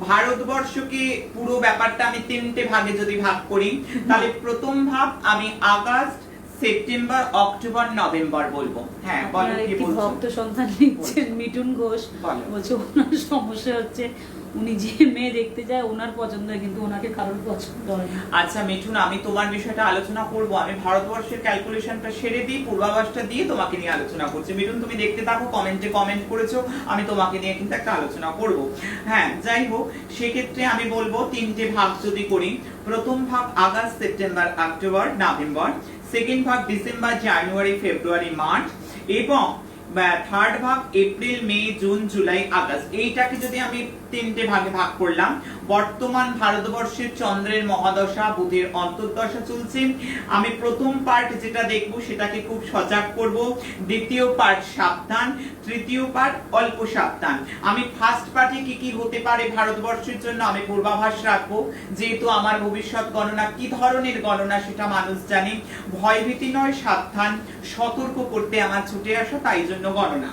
S2: ভারতবর্ষকে পুরো ব্যাপারটা আমি 3টে ভাগে যদি ভাগ করি, তাহলে প্রথম ভাগ আমি আগস্ট, সেপ্টেম্বর, অক্টোবর, নভেম্বর বলবো। হ্যাঁ বলো কি বলছো?
S1: ভক্ত সন্তান লিখছেন মিঠুন ঘোষ, বলছে ওনার সমস্যা হচ্ছে উনি যে মেয়ে দেখতে যায় ওনার পছন্দ হয়, কিন্তু ওনাকে কারোর পছন্দ হয় না।
S2: আচ্ছা মিঠুন, আমি তোমার বিষয়টা আলোচনা করব, আমি ভারতবর্ষের ক্যালকুলেশনটা সেরে দিই, পূর্বাভাসটা দিয়ে তোমাকে নিয়ে আলোচনা করছি। মিঠুন তুমি দেখতে থাকো, কমেন্টে কমেন্ট করেছো, আমি তোমাকে নিয়ে কিন্তু একটা আলোচনা করব। হ্যাঁ যাই হোক, সেক্ষেত্রে আমি বলবো 3টে ভাগ যদি করি, প্রথম ভাগ August, September, October, November, second ভাগ ডিসেম্বর, জানুয়ারি, ফেব্রুয়ারি, মার্চ, এবং থার্ড ভাগ এপ্রিল, মে, জুন, জুলাই, আগস্ট। এইটাকে যদি আমি 3টে ভাগে ভাগ করলাম, বর্তমান ভারতবর্ষের চন্দ্রের মহাদশা, বুধের অন্তর্দশা চলছে। আমি প্রথম পার্ট যেটা দেখবো সেটাকে খুব সজাগ করব, দ্বিতীয় পার্ট সাবধান, তৃতীয় পার্ট অল্প সাবধান। আমি ফার্স্ট পার্টে কি কি হতে পারে ভারতবর্ষের জন্য আমি পূর্বাভাস রাখবো, যেহেতু আমার ভবিষ্যৎ গণনা কি ধরনের গণনা সেটা মানুষ জানে। ভয়ভীতি নয়, সাবধান, সতর্ক করতে আমার ছুটে আসা, তাই জন্য গণনা।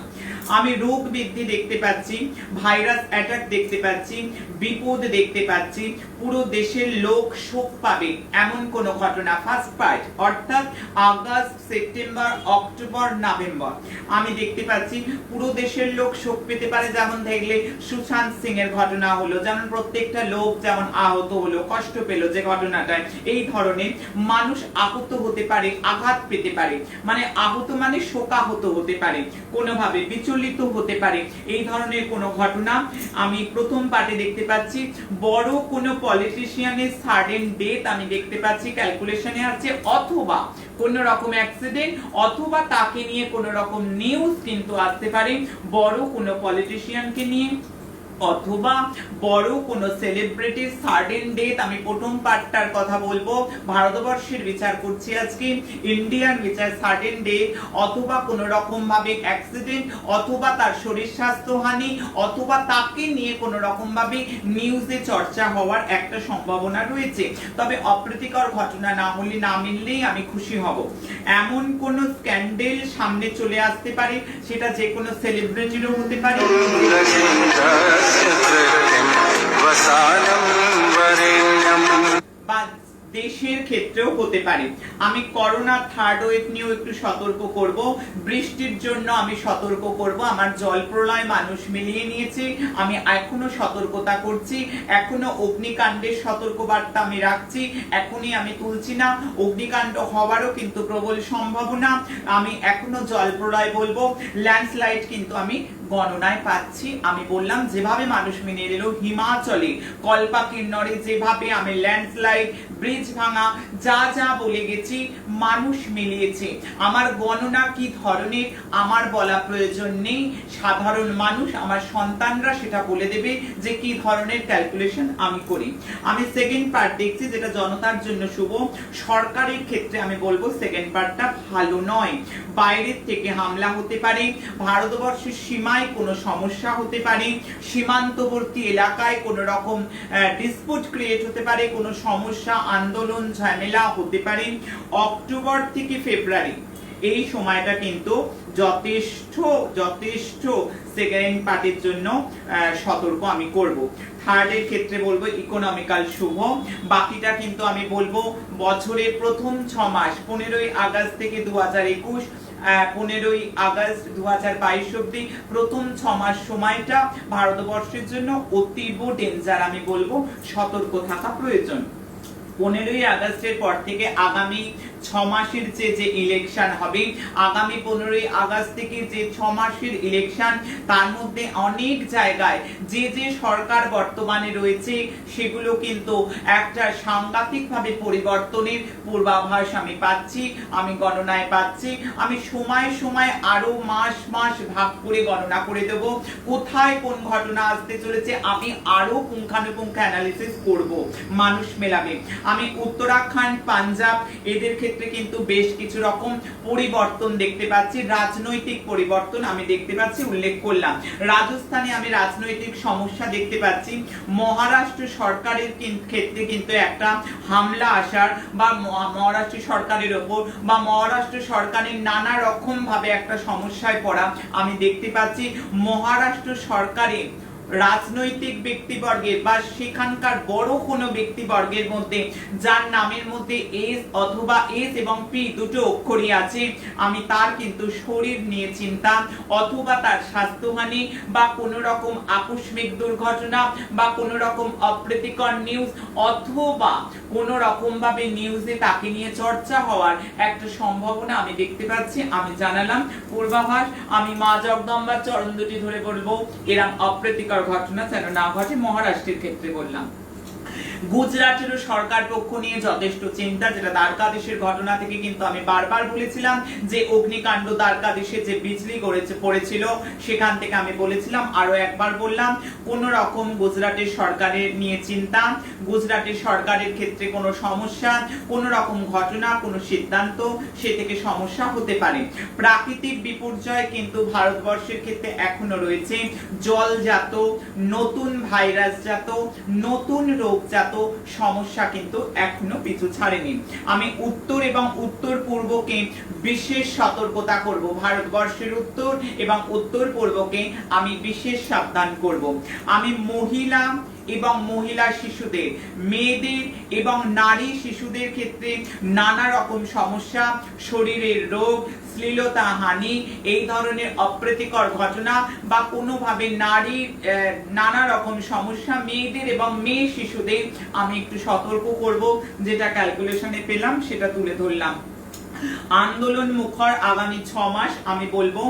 S2: আমি রোগ বৃদ্ধি দেখতে পাচ্ছি, ভাইরাস অ্যাটাক দেখতে পাচ্ছি, বিপদ দেখতে পাচ্ছি, পুরো দেশের লোক শোক পাবে এমন কোন ঘটনা ফার্স্ট পার্ট, অর্থাৎ আগস্ট, সেপ্টেম্বর, অক্টোবর, নভেম্বর আমি দেখতে পাচ্ছি পুরো দেশের লোক শোক পেতে পারে। যেমন দেখলে সুশান্ত সিং এর ঘটনা হলো, যেমন প্রত্যেকটা লোক যেমন আহত হলো, কষ্ট পেল যে ঘটনাটায়, এই ধরনের মানুষ আহত হতে পারে, আঘাত পেতে পারে, মানে আহত মানে শোকাহত হতে পারে, কোনোভাবে বিচলিত হতে পারে, এই ধরনের কোনো ঘটনা আমি প্রথম পার্টে দেখতে পাচ্ছি। বড় কোনো পলিটিশিয়ানের সাডেন ডেথ আমি দেখতে পাচ্ছি, ক্যালকুলেশনে আছে, অথবা কোন রকম অ্যাক্সিডেন্ট, অথবা তাকে নিয়ে কোন রকম নিউজ কিন্তু আসতে পারে, বড় কোনো পলিটিশিয়ানকে নিয়ে, অথবা বড় কোন সেলিব্রিটির সাডেন ডেথ। আমি প্রথম পার্টটার কথা বলবো, ভারতবর্ষের বিচার করছি আজকে, ইন্ডিয়ান বিচার, সাডেন ডেথ, অথবা কোন রকম ভাবে অ্যাক্সিডেন্ট, অথবা তার শরীর স্বাস্থ্য হানি, অথবা তাকে নিয়ে কোন রকম ভাবে নিউজে চর্চা হওয়ার একটা সম্ভাবনা রয়েছে। তবে অপ্রীতিকর ঘটনা না হলে, না মিললেই আমি খুশি হব। এমন কোন স্ক্যান্ডেল সামনে চলে আসতে পারে, সেটা যে কোনো সেলিব্রিটিরও হতে পারে, বা দেশের ক্ষেত্রেও হতে পারে। আমি করোনা থার্ড ওয়েভ নিয়েও একটু সতর্ক করব, বৃষ্টির জন্য আমি সতর্ক করব। আমার জল প্রলয় মানুষ মিলিয়ে নিয়েছে, আমি এখনো সতর্কতা করছি, এখনো অগ্নিকাণ্ডের সতর্কবার্তা আমি রাখছি, এখনই আমি তুলছি না। অগ্নিকাণ্ড হওয়ারও কিন্তু প্রবল সম্ভাবনা, আমি এখনো জল প্রলয় বলবো। ল্যান্ডস্লাইড কিন্তু আমি গণনায় পাচ্ছি। আমি বললাম যেভাবে মানুষ মেনে নিল, হিমাচলে কল্পা কিন্নরে যেভাবে আমি ল্যান্ডস্লাইড, ব্রিজ ভাঙা যা যা বলে গেছি মানুষ মিলিয়েছে। আমার গণনা কি ধরনের আমার বলা প্রয়োজন নেই, সাধারণ মানুষ আমার সন্তানরা সেটা বলে দেবে যে কি ধরনের ক্যালকুলেশন আমি করি। আমি সেকেন্ড পার্ট দেখছি যেটা জনতার জন্য শুভ। সরকারের ক্ষেত্রে আমি বলবো সেকেন্ড পার্টটা ভালো নয়। বাইরের থেকে হামলা হতে পারে, ভারতবর্ষের সীমায় কোনো সমস্যা হতে পারে, সীমান্তবর্তী এলাকায় কোনো রকম ডিসপুট ক্রিয়েট হতে পারে, কোনো সমস্যা আন্দোলন ঝামেলা হতে পারে। অক্টোবর থেকে ফেব্রুয়ারি এই সময়টা কিন্তু যথেষ্ট সেকেন্ড পার্টির জন্য সতর্ক আমি করব। থার্ডের ক্ষেত্রে বলবো ইকোনমিক্যাল শুভ। বাকিটা কিন্তু আমি বলবো বছরের প্রথম 6 মাস 15ই আগস্ট থেকে 2021 15ই আগস্ট 2022 অব্দি প্রথম 6 মাস সময়টা ভারতবর্ষের জন্য অতীব ডেঞ্জার, আমি বলবো সতর্ক থাকা প্রয়োজন। 15ই আগস্টের পর থেকে আগামী 6 মাসের যে ইলেকশন হবে, আগামী 15ই আগস্ট থেকে যে 6 মাসের ইলেকশন, তার মধ্যে অনেক জায়গায় যে সরকার বর্তমানে রয়েছে সেগুলো কিন্তু একটা সাংঘাতিকভাবে পরিবর্তনের পূর্বাভাস আমি পাচ্ছি, আমি গণনায় পাচ্ছি। আমি সময় আরো মাস ভাগ করে গণনা করে দেব, কোথায় কোন ঘটনা আসতে চলেছে আমি আরো পুঙ্খানুপুঙ্খ অ্যানালিসিস করব, মানুষ মেলাবে। আমি উত্তরাখণ্ড, পাঞ্জাব এদের ক্ষেত্রে কিন্তু বেশ কিছু রকম পরিবর্তন দেখতে পাচ্ছি, রাজনৈতিক পরিবর্তন আমি দেখতে পাচ্ছি, উল্লেখ করলাম। রাজস্থানে আমি রাজনৈতিক সমস্যা দেখতে পাচ্ছি। মহারাষ্ট্র সরকারের ক্ষেত্রে কিন্তু একটা হামলা আসার বা মহারাষ্ট্র সরকারের ওপর বা মহারাষ্ট্র সরকারের নানা রকম ভাবে একটা সমস্যায় পড়া আমি দেখতে পাচ্ছি। মহারাষ্ট্র সরকারের রাজনৈতিক ব্যক্তিবর্গের বা সেখানকার বড় কোনো ব্যক্তিবর্গের মধ্যে যার নামের মধ্যে এস অথবা এস এবং পি দুটো অক্ষরই আছে, আমি তার কিন্তু শরীর নিয়ে চিন্তা অথবা তার স্বাস্থ্যহানি বা কোনো রকম আকস্মিক দুর্ঘটনা বা কোনো রকম অপ্রীতিকর নিউজ অথবা কোনো রকম ভাবে নিউজে তাকে নিয়ে চর্চা হওয়ার একটা সম্ভাবনা আমি দেখতে পাচ্ছি। আমি জানালাম পূর্বাভাস, আমি মা জগদম্বার চরণ দুটি ধরে বলবো এরকম অপ্রীতিকর ঘটনা যেন না ঘটে। মহারাষ্ট্রের ক্ষেত্রে বললাম। গুজরাটেরও সরকার পক্ষ নিয়ে যথেষ্ট চিন্তা, যেটা দ্বারকাধীশের ঘটনা থেকে কিন্তু আমি বারবার বলেছিলাম যে অগ্নিকাণ্ড দ্বারকাধীশে যে বিজলি পড়েছিল সেখান থেকে আমি বলেছিলাম, আরো একবার বললাম, কোন রকম গুজরাটের সরকারের নিয়ে চিন্তা, গুজরাটের সরকারের ক্ষেত্রে কোনো সমস্যা, কোন রকম ঘটনা, কোনো সিদ্ধান্ত সে থেকে সমস্যা হতে পারে। প্রাকৃতিক বিপর্যয় কিন্তু ভারতবর্ষের ক্ষেত্রে এখনো রয়েছে, জলজাত, নতুন ভাইরাসজাত, নতুন রোগজাত সমস্যা কিন্তু এখনো পিছু ছাড়েনি। আমি উত্তর এবং উত্তর পূর্বকে বিশেষ সতর্কতা করব, ভারতবর্ষের উত্তর এবং উত্তর পূর্বকে আমি বিশেষ সাবধান করব। আমি মহিলা এবং মহিলা শিশুদের, মেয়েদের এবং নারী শিশুদের ক্ষেত্রে নানা রকম সমস্যা, শরীরের রোগ, শ্লীলতা হানি, এই ধরনের অপ্রীতিকর ঘটনা বা কোনোভাবে নারীর নানা রকম সমস্যা, মেয়েদের এবং মেয়ে শিশুদের আমি একটু সতর্ক করব। যেটা ক্যালকুলেশনে পেলাম সেটা তুলে ধরলাম। আন্দোলন মুখর আগামী 6 মাস আমি বলবো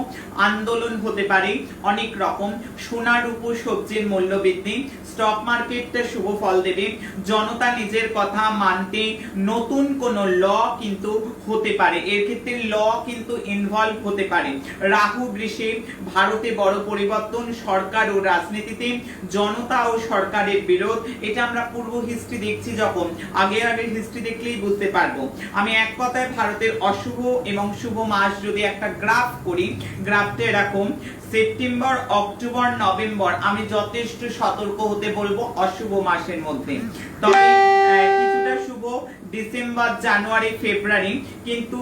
S2: আন্দোলন হতে পারে অনেক রকম। সোনার উপর সবজির মূল্য বৃদ্ধি, স্টক মার্কেটটা শুভ ফল দেবে, জনতা নিজের কথা মানতে নতুন কোন ল কিন্তু হতে পারে, এর ক্ষেত্রে ল কিন্তু ইনভলভ হতে পারে। রাহু বৃষে, ভারতে বড় পরিবর্তন, সরকার ও রাজনীতিতে, জনতা ও সরকারের বিরোধ। এটা আমরা পূর্ব হিস্ট্রি দেখছি, যখন আগের হিস্ট্রি দেখলেই বুঝতে পারবো। আমি এক কথায় ভারতের অশুভ এবং শুভ মাস যদি একটা গ্রাফ করি, গ্রাফটা এরকম, সেপ্টেম্বর, অক্টোবর, নভেম্বর আমি যথেষ্ট সতর্ক হতে বলবো অশুভ মাসের মধ্যে। তবে কিছুটা শুভ ডিসেম্বর, জানুয়ারি, ফেব্রুয়ারি, কিন্তু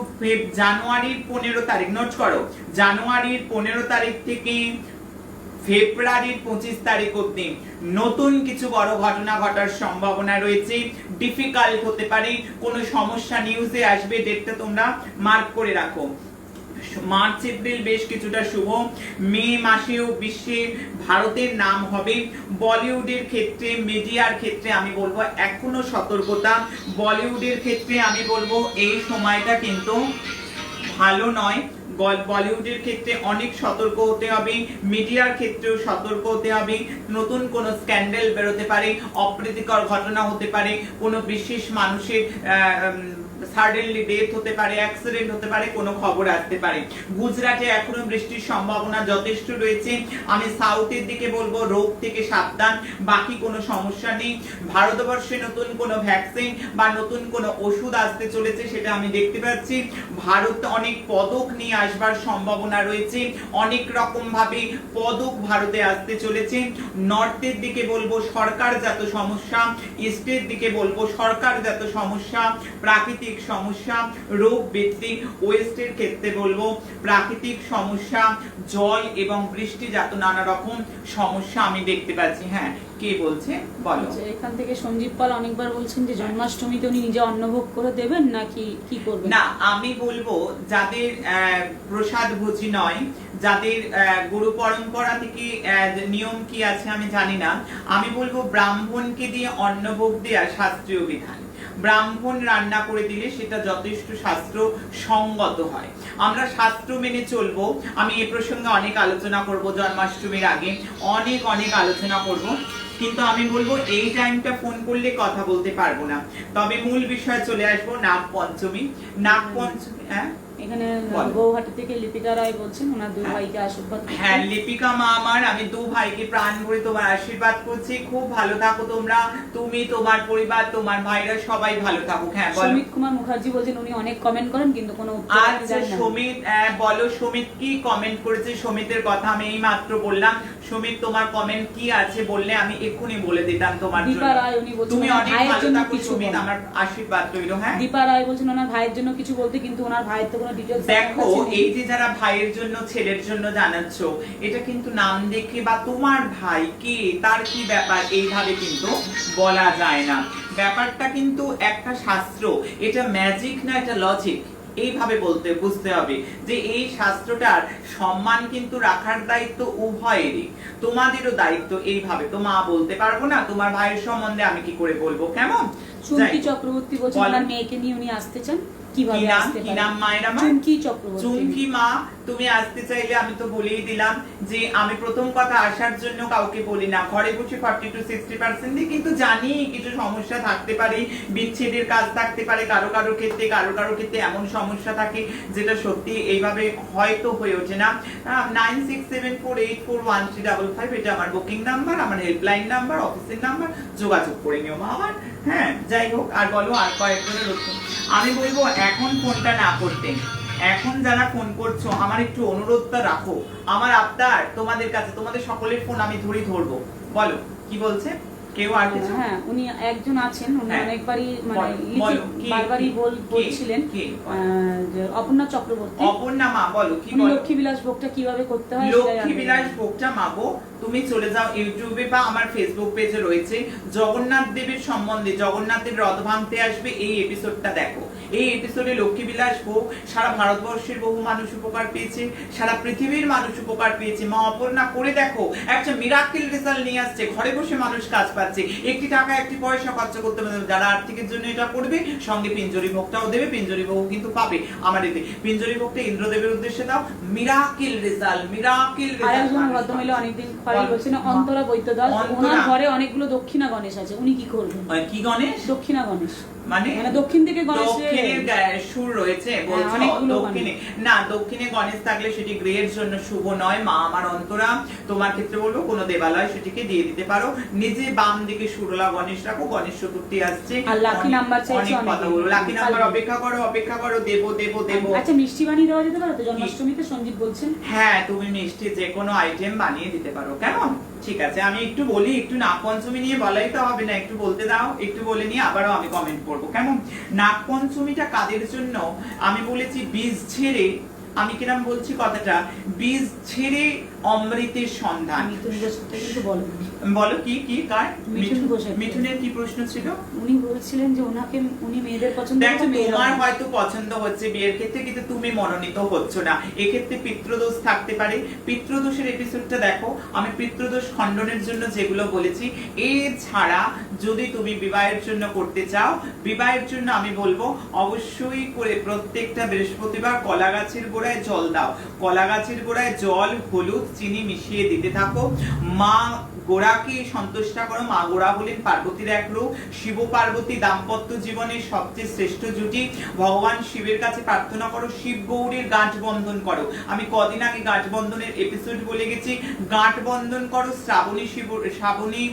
S2: জানুয়ারির 15 তারিখ নোট করো, জানুয়ারির 15 তারিখ থেকে ফেব্রুয়ারির 25 তারিখ অবধি নতুন কিছু বড় ঘটনা ঘটার সম্ভাবনা রয়েছে। ডিফিকাল্ট হতে পারে, কোনো সমস্যা নিউজে আসবে, ডেটটা তোমরা মার্ক করে রাখো। মার্চ, এপ্রিল বেশ কিছুটা শুভ। মে মাসেও বিশ্বে ভারতের নাম হবে। বলিউডের ক্ষেত্রে, মিডিয়ার ক্ষেত্রে আমি বলবো এখনো সতর্কতা। বলিউডের ক্ষেত্রে আমি বলবো এই সময়টা কিন্তু ভালো নয়। বলিউডের ক্ষেত্রে অনেক সতর্ক হতে হবে, মিডিয়ার ক্ষেত্রেও সতর্ক হতে হবে। নতুন কোনো স্ক্যান্ডাল বেরোতে পারে, অপ্রীতিকর ঘটনা হতে পারে, কোনো বিশেষ মানুষের সাডেনলি ডেথ হতে পারে, অ্যাক্সিডেন্ট হতে পারে, কোনো খবর আসতে পারে। গুজরাটে এখনো বৃষ্টির সম্ভাবনা যথেষ্ট রয়েছে। আমি সাউথের দিকে বলবো রোগ থেকে সাবধান, বাকি কোনো সমস্যা নেই। ভারতবর্ষে নতুন কোনো ভ্যাকসিন বা নতুন কোনো ওষুধ আসতে চলেছে, সেটা আমি দেখতে পাচ্ছি। ভারত অনেক পদক নিয়ে আসবার সম্ভাবনা রয়েছে, অনেক রকম ভাবে পদক ভারতে আসতে চলেছে। নর্থের দিকে বলবো সরকারজাত সমস্যা, ইস্টের দিকে বলবো সরকারজাত সমস্যা, প্রাকৃতিক সমস্যা, রোগ বৃদ্ধি। ওয়েস্টের ক্ষেত্রে বলবো প্রাকৃতিক সমস্যা, জল এবং বৃষ্টিজাত নানা রকম সমস্যা আমি দেখতে পাচ্ছি। হ্যাঁ, কে বলছে বলো।
S1: এখান থেকে সঞ্জীব পাল অনেকবার বলছেন যে জন্মাষ্টমীতে উনি নিজে অন্নভোগ করে দেবেন নাকি কি করবেন?
S2: না, আমি বলবো যাদের প্রসাদ ভোজি নয়, যাদের গুরু পরম্পরা থেকে নিয়ম কি আছে আমি জানি না, আমি বলবো ব্রাহ্মণকে দিয়ে অন্নভোগ দেওয়া শাস্ত্রীয় বিধান। ব্রাহ্মণ রান্না করে দিলে সেটা যথেষ্ট শাস্ত্র সঙ্গত হয়, আমরা শাস্ত্র মেনে চলবো। আমি এ প্রসঙ্গে অনেক আলোচনা করব, জন্মাষ্টমীর আগে অনেক আলোচনা করব, কিন্তু আমি বলবো এই টাইমটা ফোন করলে কথা বলতে পারবো না। তবে মূল বিষয়ে চলে আসবো, নাগ পঞ্চমী। নাগ পঞ্চমী, হ্যাঁ
S1: এখানে গৌহাটি থেকে লিপিকা রায় বলছেন ওনার দুই ভাইকে আশীর্বাদ।
S2: হ্যাঁ, লিপিকা মা আমার, আমি দু ভাইকে প্রাণ ভরে তোমার আশীর্বাদ করছি। খুব ভালো থাকো তোমরা, তুমি, তোমার পরিবার, তোমার ভাইরা সবাই ভালো থাকুক। হ্যাঁ বলো।
S1: সুমিত কুমার মুখার্জি বলছেন উনি অনেক কমেন্ট করেন কিন্তু কোনো উত্তর
S2: আচ্ছা সুমিত, বলো সুমিত কি কমেন্ট করেছে। সুমিতের কথা আমি এই মাত্র বললাম। সুমিত, তোমার কমেন্ট কি আছে বললে আমি এক্ষুনি বলে দিতাম তোমার জন্য।
S1: দীপা রায় উনি বলছেন
S2: তুমি অনেক ভালো থাকো সুমিত, আমার আশীর্বাদ রইল। হ্যাঁ,
S1: দীপা রায় বলছেন ওনার ভাইয়ের জন্য কিছু বলতে, কিন্তু ওনার ভাইয়ের তো কোনো ডিটেইলস
S2: দেখো, এই যে যারা ভাইয়ের জন্য ছেলের জন্য জানাচ্ছ, এটা কিন্তু নাম দেখে বা তোমার ভাই কে তার কি ব্যাপার এইভাবে কিন্তু বলা যায় না। ব্যাপারটা কিন্তু একটা শাস্ত্র, এটা ম্যাজিক না, এটা লজিক। এইভাবে বুঝতে হবে যে এই শাস্ত্রটার সম্মান কিন্তু রাখার দায়িত্ব উভয়েরই, তোমাদেরও দায়িত্ব। এইভাবে তো মা বলতে পারবো না, তোমার ভাইয়ের সম্বন্ধে আমি কি করে বলবো, কেমন?
S1: চুমকি চক্রবর্তী বলছেন ওনার মেয়েকে নিয়ে উনি আসতে চান, কিভাবে আসতে পারেন?
S2: কি নাম মায়ের আমার?
S1: চুমকি চক্রবর্তী।
S2: চুমকি মা, তুমি আসতে চাইলে আমি তো বলেই দিলাম যে আমি প্রথম কথা আসার জন্য কাউকে বলি না, ঘরে বসে 40 to 60% দিই, কিন্তু জানি কিছু সমস্যা থাকতে পারে, বিচ্ছেদের কাজ থাকতে পারে কারো ক্ষেত্রে এমন সমস্যা থাকে যেটা সত্যি এইভাবে হয়তো হয়ে ওঠে না। 9674841355 এটা আমার বুকিং নাম্বার, আমার হেল্পলাইন নাম্বার, অফিসের নাম্বার, যোগাযোগ করে নিও মা আমার। হ্যাঁ, যাই হোক, আর বলো আর কয়েকজনের আমি বলবো এখন ফোনটা না করতে। এখন যারা ফোন করছো আমার একটু অনুরোধটা রাখো, আমার আবদার তোমাদের কাছে, তোমাদের সকলের ফোন আমি ধরবো। বলো কি বলছে কেউ আর কিছু?
S1: হ্যাঁ, উনি একজন আছেন, উনি অনেকবারই মানে বারবারই বলছিলেন যে অপর্ণা চক্রবর্তী।
S2: অপর্ণা মা বলো কি বলো।
S1: লক্ষ্মী বিলাস ভোগটা কিভাবে করতে হয়?
S2: লক্ষ্মী বিলাস ভোগটা মাগো তুমি চলে যাও ইউটিউবে বা আমার ফেসবুক পেজে রয়েছে, জগন্নাথ দেবের সম্বন্ধে, জগন্নাথের রথ ভাঙতে আসবে এই এপিসোডটা দেখো। এই এপিসোডে লক্ষ্মী বিলাস ভোগ সারা ভারতবর্ষের বহু মানুষ উপকার পেয়েছে, সারা পৃথিবীর মানুষ উপকার পেয়েছে। মা অপর্ণা করে দেখো, একটা মিরাকেল রেজাল্ট নিয়ে আসছে, ঘরে বসে মানুষ কাজ পাচ্ছে, একটি টাকা একটি পয়সা খরচ করতে হবে। যারা আর্থিকের জন্য এটা করবে সঙ্গে পিঞ্জরি ভোগটাও দেবে, পিঞ্জরি ভোগ কিন্তু পাবে আমার এতে। পিঞ্জরি ভোগটা ইন্দ্রদেবের উদ্দেশ্যে দাও, মিরাকেল রেজাল্ট, মিরাকেল রেজাল্ট।
S1: ভদ্রমহিলা অনেকদিন বলছেন অন্তরা বৈদ্যদাস, ওনার ঘরে অনেকগুলো দক্ষিণা গণেশ আছে, উনি কি করবেন? কি গণেশ? দক্ষিণা গণেশ মানে দক্ষিণ থেকে
S2: দক্ষিণের সুর রয়েছে বলছো? দক্ষিণে না, দক্ষিণে গণেশ থাকলে সেটি গৃহের জন্য শুভ নয়। মা আমার অন্তরা, তোমার ক্ষেত্রে বলবো কোনো দেবালয় সেটিকে দিয়ে দিতে পারো। নিজে বাম দিকে সুরলা গণেশ রাখো, গণেশ চতুর্থী আসছে।
S1: আর লাকি নাম্বার চাইছে,
S2: অনেক কথা বলো, লাকি নাম্বার অপেক্ষা করো, দেবো।
S1: আচ্ছা, মিষ্টি বানিয়ে দেওয়া যেতে পারে তো জন্মাষ্টমীতে? সঞ্জীব বলছেন
S2: হ্যাঁ, তুমি মিষ্টি যে কোনো আইটেম বানিয়ে দিতে পারো, কেমন? ঠিক আছে, আমি একটু বলি, একটু নাগপঞ্চমী নিয়ে বলাই তো হবে না, একটু বলতে দাও, একটু বলে নিয়ে আবারও আমি কমেন্ট করবো, কেমন? নাগপঞ্চমীটা কাদের জন্য? আমি বলেছি বীজ ছেড়ে, আমি কিরম বলছি কথাটা, বীজ ছেড়ে অমৃতের সন্ধান। বলো কি কি কার?
S1: মিঠুন ঘোষের।
S2: মিঠুনের কি প্রশ্ন ছিল?
S1: উনি বলছিলেন যে উনি মেয়েদের পছন্দ
S2: দেখো
S1: করে, মেয়েরা
S2: তোমার হয়তো পছন্দ হচ্ছে বিয়ের ক্ষেত্রে, কিন্তু তুমি মনোনীত হচ্ছ না, এক্ষেত্রে পিতৃদোষ থাকতে পারে। পিতৃদোষের এপিসোডটা দেখো, আমি পিতৃদোষ খণ্ডনের জন্য যেগুলো বলেছি। এছাড়া যদি তুমি বিবাহের জন্য করতে চাও, বিবাহের জন্য আমি বলবো অবশ্যই করে প্রত্যেকটা বৃহস্পতিবার কলা গাছের গোড়ায় জল দাও, কলা গাছের গোড়ায় জল, হলুদ, চিনি মিশিয়ে দিতে থাকো। মা গোড়াকে সন্তুষ্ট করো। মা গোড়া হলেন পার্বতীর এক রূপ। শিব পার্বতী দাম্পত্য জীবনের সবচেয়ে শ্রেষ্ঠ জুটি। ভগবান শিবের কাছে প্রার্থনা করো, শিব গৌরীর গাঁঠ বন্ধন করো। আমি কদিন আগে গাঁঠ বন্ধনের এপিসোড বলে গেছি। গাঁঠ বন্ধন করো। শ্রাবণী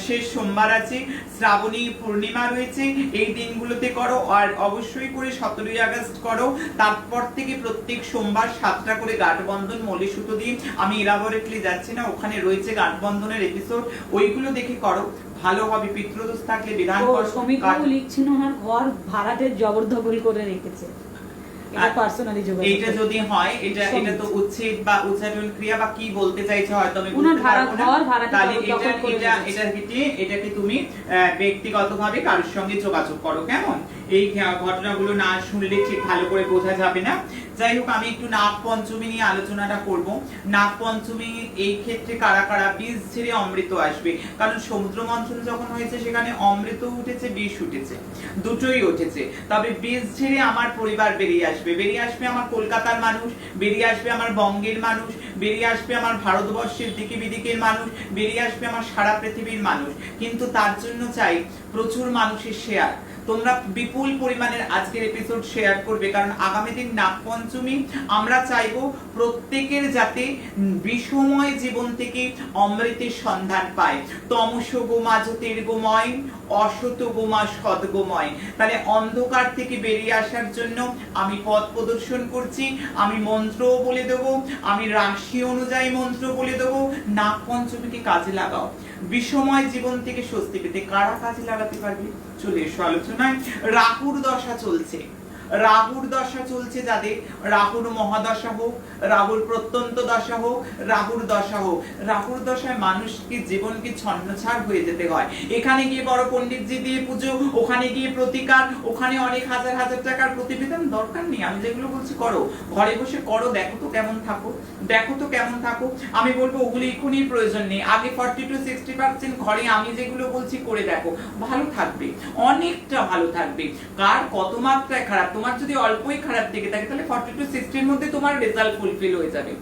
S2: শেষ সোমবার আছে, শ্রাবণী পূর্ণিমা রয়েছে, এই দিনগুলোতে করো। আর অবশ্যই করে 17ই আগস্ট করো। তারপর থেকে প্রত্যেক সোমবার 7টা করে গাঁঠ বন্ধন মলি সুতো দিয়ে, আমি ইলাবোরেটলি যাচ্ছি না, ওখানে রয়েছে গাঁঠ বন্ধনের এপিসোড, ওইগুলো দেখে করো, ভালো হবে। পিতৃদোষ থাকলে বিধান করো।
S1: সমীকরণ লিখছেন ওনার ঘর ভাড়াটে জবরদখল করে রেখেছে, এটা পার্সোনালি যোগাযোগ।
S2: এটা যদি হয়, এটা তো উচ্ছেদ বা উচ্চাটন ক্রিয়া বা কি বলতে চাইছে হয়তো আমি
S1: ওনার
S2: বুঝতে পারবো না।
S1: ঘর ভাড়াটে
S2: তাহলে
S1: জবরদখল করে রেখেছে।
S2: এটাকে তুমি ব্যক্তিগতভাবে কারোর সঙ্গে যোগাযোগ করো, কেমন? এই ঘটনাগুলো না শুনলে ঠিক ভালো করে বোঝা যাবে না। যাই হোক, আমি একটু নাগ পঞ্চমী নিয়ে আলোচনাটা করব। নাগ পঞ্চমী এই ক্ষেত্রে কারা কারা বীজ ছেড়ে অমৃত আসবে, কারণ সমুদ্র মন্থন যখন হয়েছে সেখানে অমৃত উঠেছে, বিষ উঠেছে, দুটোই উঠেছে। তবে বীজ ছেড়ে আমার পরিবার বেরিয়ে আসবে, বেরিয়ে আসবে আমার কলকাতার মানুষ, বেরিয়ে আসবে আমার বঙ্গের মানুষ, বেরিয়ে আসবে আমার ভারতবর্ষের দিকে বিদিকের মানুষ, বেরিয়ে আসবে আমার সারা পৃথিবীর মানুষ। কিন্তু তার জন্য চাই প্রচুর মানুষের শেয়ার। তোমরা বিপুল পরিমাণের আজকের এপিসোড শেয়ার করবে, কারণ আগামী দিন নাগ পঞ্চমী, আমরা চাইবো প্রত্যেকের যাতে বিষময় জীবন থেকে অমৃতের সন্ধান পায়। তমস গোমা জ্যোতির্গময়, অসত গোমা সদ্গময়। তাহলে অন্ধকার থেকে বেরিয়ে আসার জন্য আমি পথ প্রদর্শন করছি, আমি মন্ত্রও বলে দেবো, আমি রাশি অনুযায়ী মন্ত্র বলে দেবো। নাগ পঞ্চমীকে কাজে লাগাও, বিষময় জীবন থেকে স্বস্তি পেতে। কারা কাজে লাগাতে পারবে? চলে এসো আলোচনায়। রাহুর দশা চলছে, রাহুর দশা চলছে যাদের, রাহুর মহাদশা হোক, রাহুর প্রত্যন্ত দশা হোক, রাহুর দশা হোক, রাহুর দশায় মানুষকে জীবনকে ছন্নছাড় হয়ে যেতে হয়। এখানে গিয়ে বড় পণ্ডিতজি দিয়ে পুজো, ওখানে গিয়ে প্রতিকার, ওখানে অনেক হাজার হাজার টাকার প্রতিবেদন, দরকার নেই। আমি যেগুলো বলছি করো, ঘরে বসে করো, দেখো তো কেমন থাকো, দেখো তো কেমন থাকো। আমি বলবো ওগুলো এখনই প্রয়োজন নেই, আগে 40 to 60% ঘরে আমি যেগুলো বলছি করে দেখো, ভালো থাকবে, অনেকটা ভালো থাকবে। কার কত মাত্রায় খারাপ, তোমার যদি অল্পই খারাপ থেকে থাকে তাহলে 40 to 60 এর মধ্যে তোমার রেজাল্ট ফুলফিল হয়ে যাবে।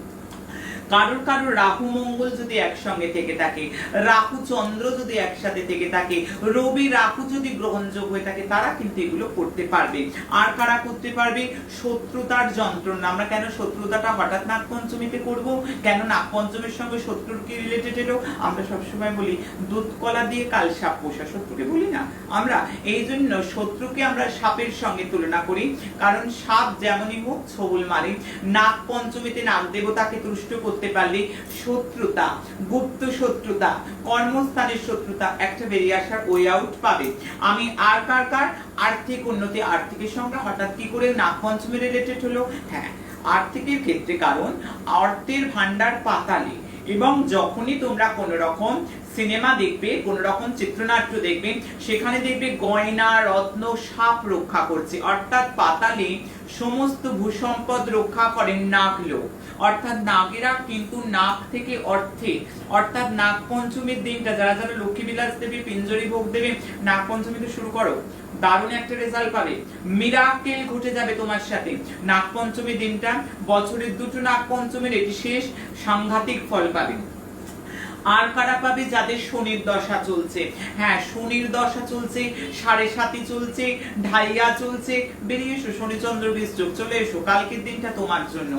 S2: কারোর কারোর রাহু মঙ্গল যদি একসঙ্গে থেকে থাকে, রাহু চন্দ্র যদি একসাথে থেকে থাকে, রবি রাহু যদি গ্রহণযোগ হয়ে থাকে, তারা কিন্তু এগুলো করতে পারবে। আর কারা করতে পারবে? শত্রুতার যন্ত্রণা। আমরা কেন শত্রুতাটা হঠাৎ নাগ পঞ্চমীতে করব? কেন নাগ পঞ্চমীর সঙ্গে শত্রুর কি রিলেটেড এলো? আমরা সবসময় বলি দুধ কলা দিয়ে কাল সাপ পোষা, শত্রুকে বলি না আমরা। এই জন্য শত্রুকে আমরা সাপের সঙ্গে তুলনা করি, কারণ সাপ যেমনই হোক ছবল মারে। নাগ পঞ্চমীতে নাগ দেবতাকে তুষ্ট করতে পারলে শত্রুতা, গুপ্ত শত্রুতা, কর্মস্থানের শত্রুতা একটা বেরিয়ে আসার ওয়ে আউট পাবে। আমি আর কার আর্থিক উন্নতি, আর্থিকের সঙ্গে হঠাৎ কি করে নাগ পঞ্চমী রিলেটেড হলো? হ্যাঁ, আর্থিকের ক্ষেত্রে, কারণ অর্থের ভান্ডার পাতালে, এবং যখনই তোমরা কোন রকম সিনেমা দেখবে, কোন রকম চিত্রনাট্য দেখবে, সেখানে দেখবে গয়না রত্ন সাপ রক্ষা করছে, অর্থাৎ পাতালে সমস্ত ভূসম্পদ রক্ষা করেন নাগ লোক। অর্থাৎ নাগেরা কিন্তু নাগ থেকে অর্থে, অর্থাৎ নাগ পঞ্চমীর দিনটা যারা যারা লক্ষ্মী বিলাস দেবে, পিঞ্জরি ভোগ দেবে, নাগ পঞ্চমীতে শুরু করো, দারুণ একটা রেজাল্ট পাবে, মিরাকেল ঘটে যাবে তোমার সাথে। নাগ পঞ্চমীর দিনটা, বছরের দুটো নাগ পঞ্চমীর এটি শেষ, সাংঘাতিক ফল পাবে। আর কারা পাবে? যাদের শনির দশা চলছে। হ্যাঁ, শনির দশা চলছে, 7.5 চলছে, ঢাইয়া চলছে, বেরিয়ে এসো, শনিচন্দ্র বৃশ্চিক, চলে এসো, কালকের দিনটা তোমার জন্য।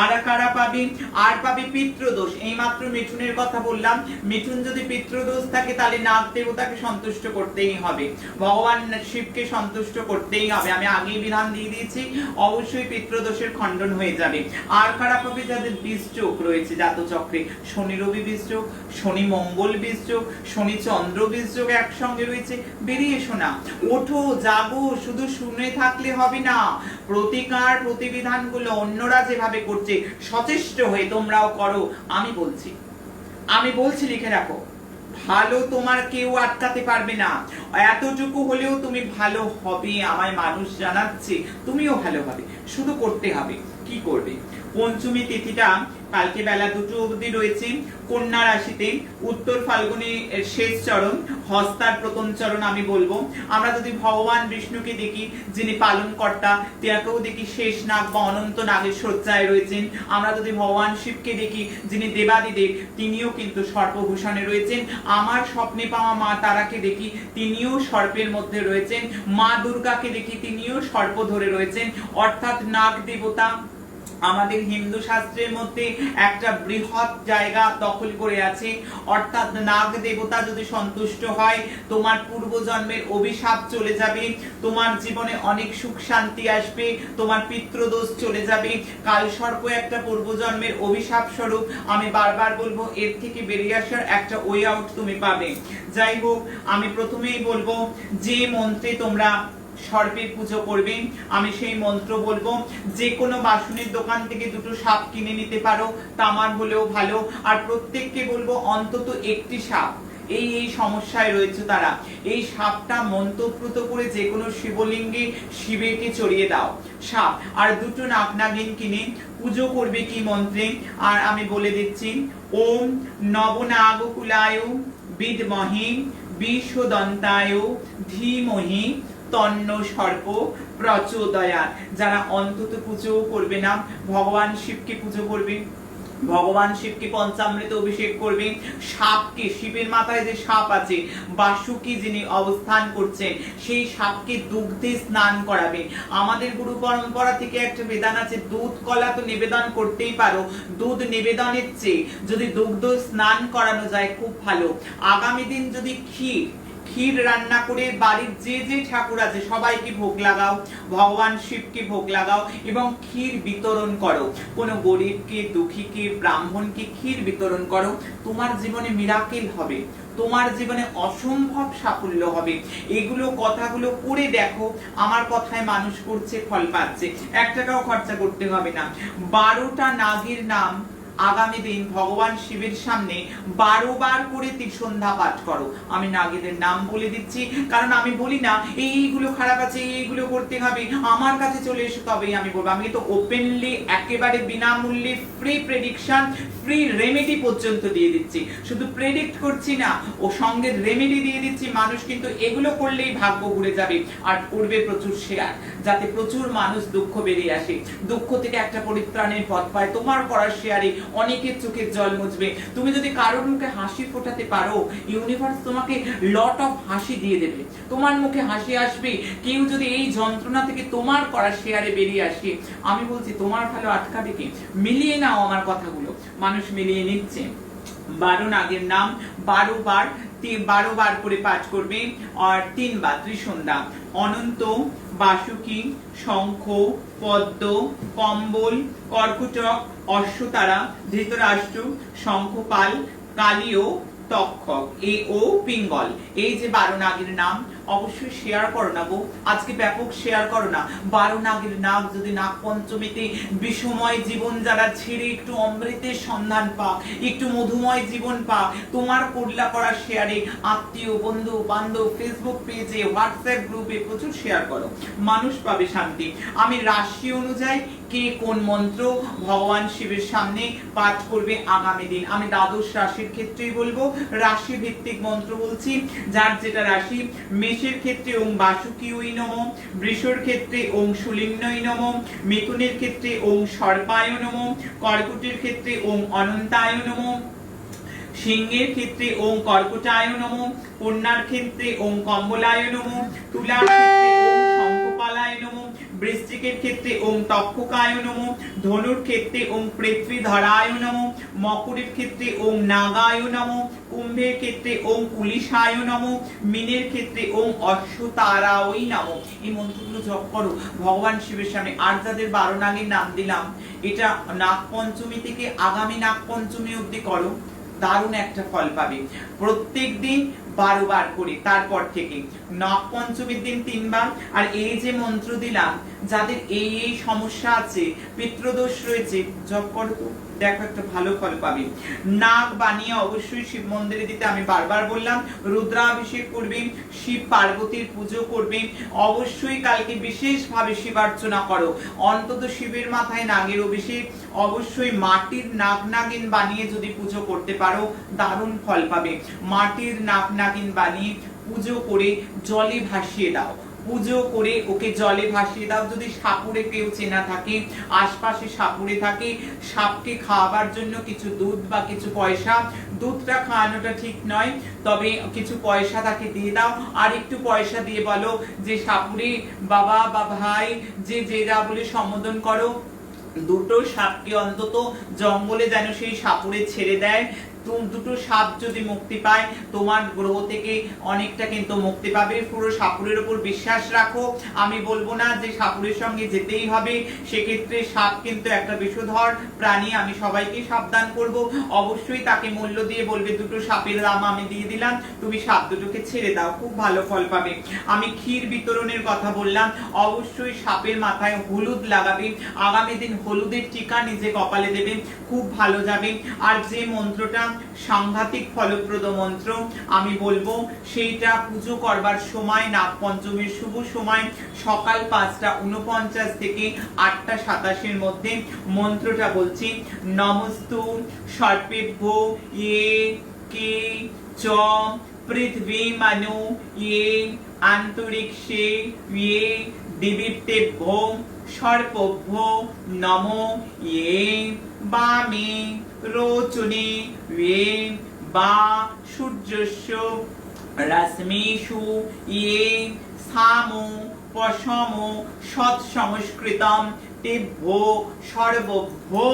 S2: আর কারা পাবে? আর পাবে পিতৃদোষ। এইমাত্র মিঠুনের কথা বললাম, মিঠুন যদি পিতৃদোষ থাকে তাহলে নাগ দেবতাকে সন্তুষ্ট করতেই হবে, ভগবান শিবকে সন্তুষ্ট করতেই হবে। আমি আগেই বিধান দিয়ে দিয়েছি, অবশ্যই পিতৃদোষের খণ্ডন হয়ে যাবে। আর কারা পাবে? যাদের বীজযোগ রয়েছে জাতচক্রে, শনি রবি বীজযোগ, শনি মঙ্গল বীজযোগ, শনি চন্দ্র বীজযোগ একসঙ্গে রয়েছে, বেরিয়ে এসো না, ওঠো, জাগো, শুধু শুনে থাকলে হবে না। প্রতিকার প্রতিবিধানগুলো অন্যরা যেভাবে করছে সচেষ্ট হয়ে তোমরাও করো। আমি বলছি লিখে রাখো, ভালো তোমার কেউ আটকাতে পারবে না। এতটুকু হলেও তুমি ভালো হবে, আমায় মানুষ জানাচ্ছে, তুমিও ভালো হবে, শুধু করতে হবে। কি করবে? পঞ্চমী তিথিটা কালকে বেলা 2টো অবধি রয়েছে। কন্যা রাশিতে উত্তর ফাল্গুনী শেষ চরণ, হস্তার প্রথম চরণ আমি বলবো। আমরা যদি ভগবান বিষ্ণুকে দেখি, যিনি পালন কর্তা, তাকেও দেখি শেষ নাগ বা অনন্ত নাগের শয্যায় রয়েছেন। আমরা যদি ভগবান শিবকে দেখি, যিনি দেবাদিদেব, তিনিও কিন্তু সর্পভূষণে রয়েছেন। আমার স্বপ্নে পাওয়া মা তারাকে দেখি, তিনিও সর্পের মধ্যে রয়েছেন। মা দুর্গাকে দেখি, তিনিও সর্প ধরে রয়েছেন। অর্থাৎ নাগ দেবতা আমাদের হিন্দু শাস্ত্রের মধ্যে একটা বৃহৎ জায়গা দখল করে আছে। অর্থাৎ নাগ দেবতা যদি সন্তুষ্ট হয়, তোমার পূর্বজন্মের অভিশাপ চলে যাবে, তোমার জীবনে অনেক সুখ শান্তি আসবে, তোমার পিতৃদোষ চলে যাবে। কালসর্প একটা পূর্বজন্মের অভিশাপ স্বরূপ। আমি বারবার বলবো, এর থেকে বেরিয়ে আসার একটা ওয়ে আউট তুমি পাবে। যাই হোক, আমি প্রথমেই বলবো, যে মন্ত্রে তোমরা সর্পের পুজো করবে, আমি সেই মন্ত্র বলবো। যে কোনো বাসনের দোকান থেকে 2টো সাপ কিনে নিতে পারো, তামার হলেও ভালো। আর প্রত্যেককে বলবো অন্তত একটি সাপ, এই সমস্যায় রয়েছে তারা, এই সাপটা মন্ত্রপ্রুত করে যে কোনো শিবলিঙ্গে শিবেকে চড়িয়ে দাও সাপ। আর 2টো নাগনাগিন কিনে পুজো করবে কি মন্ত্রে, আর আমি বলে দিচ্ছি, ওম নবনাগকুলায় বিদ্মহে বিশ্বদন্তায় ধীমহি তন্ন সর্প প্রচোদয়াৎ। যারা অন্তত পুজো করবে না, ভগবান শিবকে পুজো করবে, ভগবান শিবকে পঞ্চামৃত অভিষেক করবে, সাপকে, শিবের মাথায় যে সাপ আছে বাসুকি যিনি অবস্থান করছেন, সেই সাপকে দুগ্ধে স্নান করাবে। আমাদের গুরু পরম্পরা থেকে একটা বিধান আছে, দুধ কলা তো নিবেদন করতেই পারো, দুধ নিবেদনের চেয়ে যদি দুগ্ধ স্নান করানো যায় খুব ভালো। আগামী দিন যদি ক্ষীর রান্না করে বাড়ির যে যে ঠাকুর আছে সবাইকে ভোগ লাগাও, ভগবান শিবকে ভোগ লাগাও এবং ক্ষীর বিতরণ করো। কোনো গরিবকে, দুঃখীকে, ব্রাহ্মণকে ক্ষীর বিতরণ করো, তোমার জীবনে মিরাকেল হবে, তোমার জীবনে অসম্ভব সাফল্য হবে। এগুলো কথাগুলো করে দেখো, আমার কথায় মানুষ করছে, ফল পাচ্ছে, 1 টাকাও খরচা করতে হবে না। 12টা নাগের নাম আগামী দিন ভগবান শিবের সামনে 12 বার করে ত্রিসন্ধ্যা পাঠ করো। আমি নাগেদের নাম বলে দিচ্ছি, কারণ আমি বলি না এইগুলো খারাপ আছে, এইগুলো করতে হবে, আমার কাছে চলে এসো তবেই আমি বলবো। আমি তো ওপেনলি একেবারে বিনামূল্যে ফ্রি প্রেডিকশন, ফ্রি রেমেডি পর্যন্ত দিয়ে দিচ্ছি। শুধু প্রেডিক্ট করছি না, ও সঙ্গে রেমেডি দিয়ে দিচ্ছি। মানুষ কিন্তু এগুলো করলেই ভাগ্য ঘুরে যাবে। আর করবে প্রচুর শেয়ার, যাতে প্রচুর মানুষ দুঃখ বেরিয়ে আসে, দুঃখ থেকে একটা পরিত্রাণের পথ পায়। তোমার করার শেয়ারে অনেকের চোখের জল মুছবে। তুমি যদি কারোর মুখে হাসি ফোটাতে পারো, ইউনিভার্স তোমাকে লট অফ হাসি দিয়ে দেবে, তোমার মুখে হাসি আসবে। কেউ যদি এই যন্ত্রণা থেকে তোমার করা শেয়ারে বেরিয়ে আসে, আমি বলছি তোমার ভালো আটকাবে কি? মিলিয়ে নাও আমার কথাগুলো, মানুষ মিলিয়ে নিচ্ছে। 12 নাগের নাম 12 বার করে পাঠ করবে, আর 3 বার ত্রিসন্ধ্যা। অনন্ত, বাসুকি, শঙ্খ, পদ্ম, কম্বল, কর্কটক, অশ্বতারা, ধৃতরাষ্ট্র, শঙ্খপাল, কালীয়, তক্ষক, ও পিঙ্গল। এই যে 12 নাগের নাম, অবশ্যই শেয়ার করো না গো, আজকে ব্যাপক শেয়ার করো না। 12 নাগের নাগ যদি নাগ পঞ্চমীতে বিষময় জীবন যারা ছেড়ে একটু অমৃতের সন্ধান পা, একটু মধুময় জীবন পা, তোমার করলা করা শেয়ারে আত্মীয়, বন্ধু বান্ধব, ফেসবুক পেজে, হোয়াটসঅ্যাপ গ্রুপে প্রচুর শেয়ার করো, মানুষ পাবে শান্তি। আমি রাশি অনুযায়ী কে কোন মন্ত্র ভগবান শিবের সামনে পাঠ করবে আগামী দিন, আমি দ্বাদশ রাশির ক্ষেত্রেই বলবো। রাশি ভিত্তিক মন্ত্র বলছি, যার যেটা রাশি। মেষের ক্ষেত্রে ওম বাসুকিয় নমঃ, বৃষের ক্ষেত্রে ওম শুলিন্নয় নমঃ, মিথুনের ক্ষেত্রে ওম সর্পায় নমঃ, কর্কটের ক্ষেত্রে ওম অনন্তায় নমঃ, সিংহের ক্ষেত্রে ওম কর্কটায় নমঃ, কন্যার ক্ষেত্রে ওম কম্বলায় নমঃ, তুলার ক্ষেত্রে ওম শঙ্খপালায় নমঃ, বৃশ্চিকের ক্ষেত্রে ওম তক্ষকায় নমঃ, ধনুর ক্ষেত্রে ওম পৃথ্বীধরায় নমঃ, মকরের ক্ষেত্রে ওম নাগায় নমঃ, কুম্ভের ক্ষেত্রে ওম কুলিশায় নমঃ, মীনের ক্ষেত্রে ওম অশ্বতারায় নমঃ। এই মন্ত্রগুলো জপ করো ভগবান শিবের সামনে। আর যাদের 12 নাগের নাম দিলাম, এটা নাগ পঞ্চমী থেকে আগামী নাগ পঞ্চমী অবধি করো, দারুণ একটা ফল পাবে। প্রত্যেক দিন 12 বার করে, তারপর থেকে নাগ পঞ্চমীর দিন 3 বার। আর এই যে মন্ত্র দিলাম, যাদের এই সমস্যা আছে, পিতৃদোষ রয়েছে, জপ করো তো। দেখো একটা ভালো ফল পাবে। নাগ বানিয়ে অবশ্যই শিব মন্দিরে দিতে, আমি বারবার বললাম রুদ্রাভিষেক করবে, শিব পার্বতীর পুজো করবে, অবশ্যই কালকে বিশেষভাবে শিবার্চনা করো। অন্তত শিবের মাথায় নাগের অভিষেক, অবশ্যই মাটির নাগ নাগিন বানিয়ে যদি পুজো করতে পারো দারুণ ফল পাবে। মাটির নাগ নাগিন বানিয়ে পুজো করে জলে ভাসিয়ে দাও, পুজো করে ওকে জলে ভাসিয়ে দাও। যদি সাপুরে কেউ চেনা থাকে, আশপাশে সাপুরে থাকে, সাপকে খাওয়াবার জন্য কিছু দুধ বা কিছু পয়সা, দুধটা খাওয়ানোটা ঠিক নয়, তবে কিছু পয়সা তাকে দিয়ে দাও। আর একটু পয়সা দিয়ে বলো যে সাপুরে বাবা বা ভাই যে যা বলে সম্বোধন করো, দুটো সাপকে অন্তত জঙ্গলে যেন সেই সাপুরে ছেড়ে দেয়। দুটো সাপ যদি মুক্তি পায় তোমার গ্রহ থেকে অনেকটা কিন্তু মুক্তি পাবে। পুরো সাপুরের উপর বিশ্বাস রাখো। আমি বলবো না যে সাপুরের সঙ্গে যেতেই হবে, সেক্ষেত্রে সাপ কিন্তু একটা বিষধর প্রাণী, আমি সবাইকে সাবধান করব। অবশ্যই তাকে মূল্য দিয়ে বলবে দুটো সাপের দাম আমি দিয়ে দিলাম, তুমি সাপ দুটোকে ছেড়ে দাও, খুব ভালো ফল পাবে। আমি ক্ষীর বিতরণের কথা বললাম, অবশ্যই সাপের মাথায় হলুদ লাগাবে, আগামী দিন হলুদের টিকা নিজে কপালে দেবে, খুব ভালো যাবে। আর যে মন্ত্রটা সাংঘাতিক ফলপ্রদ মন্ত্র আমি বলবো, সেইটা পুজো করবার সময় নাগ পঞ্চমীর শুভ সময় সকাল 5:49 থেকে 8:27 মধ্যে মন্ত্রটা বলছি। নমস্তু সর্পেভ্যো ইয়ে কে চ পৃথিবী মানু ইয়ে আন্তরিক্ষে ইয়ে দিবিতেভ্যো সর্পভ্যো নমো ইয়ে বামে রোচনে ইয়ে বা সূর্যস্য রশ্মিষু ইয়ে সামো পশমো সৎ সংস্কৃতম তেভ্যো সর্বভ্যো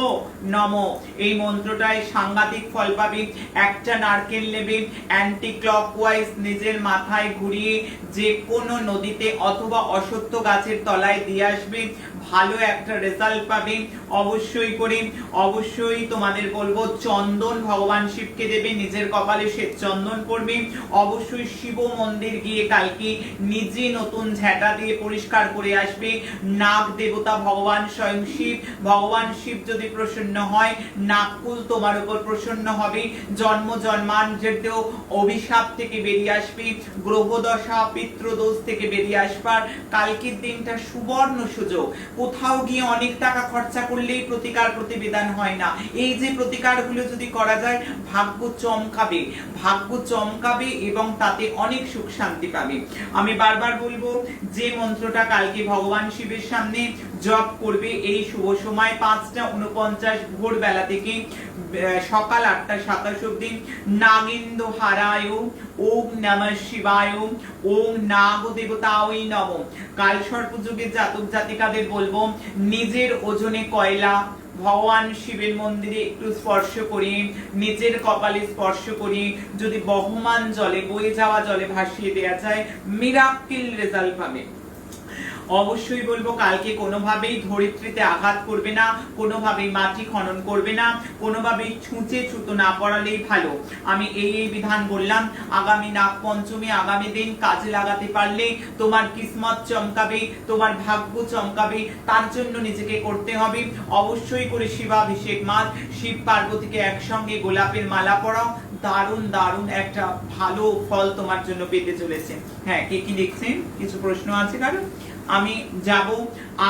S2: নমো। এই মন্ত্রটায় সাংঘাতিক ফল পাবে। একটা নারকেল নেবে, অ্যান্টি ক্লকওয়াইজ নিজের মাথায় ঘুরিয়ে যে কোনো নদীতে অথবা অশ্বত্থ গাছের তলায় দিয়ে আসবে, ভালো একটা রেজাল্ট পাবে। অবশ্যই করে অবশ্যই তোমাদের বলবো চন্দন ভগবান শিবকে দেবে, নিজের কপালে শ্বেত চন্দন করবে। অবশ্যই শিব মন্দির গিয়ে কালকে নিজে নতুন ঝাঁটা দিয়ে পরিষ্কার করে আসবে। নাগ দেবতা ভগবান স্বয়ং শিব, ভগবান শিব যদি প্রসন্ন হয় নাগকুল তোমার উপর প্রসন্ন হবে। জন্ম জন্মান্তরেও অভিশাপ থেকে বেরিয়ে আসবে, গ্রহদশা পিতৃদোষ থেকে বেরিয়ে আসবার কালকের দিনটা সুবর্ণ সুযোগ। কোথাও গিয়ে অনেক টাকা খরচা করলেই প্রতিকার প্রতিবিধান হয় না। এই যে প্রতিকারগুলো যদি করা যায় ভাগ্য চমকাবে, ভাগ্য চমকাবে এবং তাতে অনেক সুখ শান্তি পাবে। আমি বারবার বলবো যে মন্ত্রটা কালকে ভগবান শিবের সামনে জপ করবে এই শুভ সময় 5:49 ভোরবেলা থেকে সকাল 8:27 অবধি, নাগেন্দ্র হারায় ওম নমঃ শিবায় ওম নাগ দেবতায় নমঃ। কাল সর্পযুগের জাতক জাতিকাদের বলবো নিজের ওজনে কয়লা ভগবান শিবের মন্দিরে একটু স্পর্শ করিয়ে, নিজের কপালে স্পর্শ করিয়ে যদি বহমান জলে বয়ে যাওয়া জলে ভাসিয়ে দেওয়া যায় মিরাক্কেল রেজাল্ট পাবে। অবশ্যই বলবো কালকে কোনোভাবেই ধরিত্রীতে আঘাত করবে না, কোনোভাবেই মাটি খনন করবে না, কোনোভাবেই ছুঁচে ছুতো না পড়ালেই ভালো। আমি এই বিধান বললাম। আগামী নাগ পঞ্চমী আগামী দিন কাজে লাগাতে পারলে তোমার কিসমত চমকাবে, তোমার ভাগ্য চমকাবে। তার জন্য নিজেকে করতে হবে অবশ্যই করে শিবাভিষেক মাস, শিব পার্বতীকে একসঙ্গে গোলাপের মালা পরাও, দারুণ দারুণ একটা ভালো ফল তোমার জন্য পেতে চলেছে। হ্যাঁ, কে কি দেখছেন? কিছু প্রশ্ন আছে কারণ? আমি যাব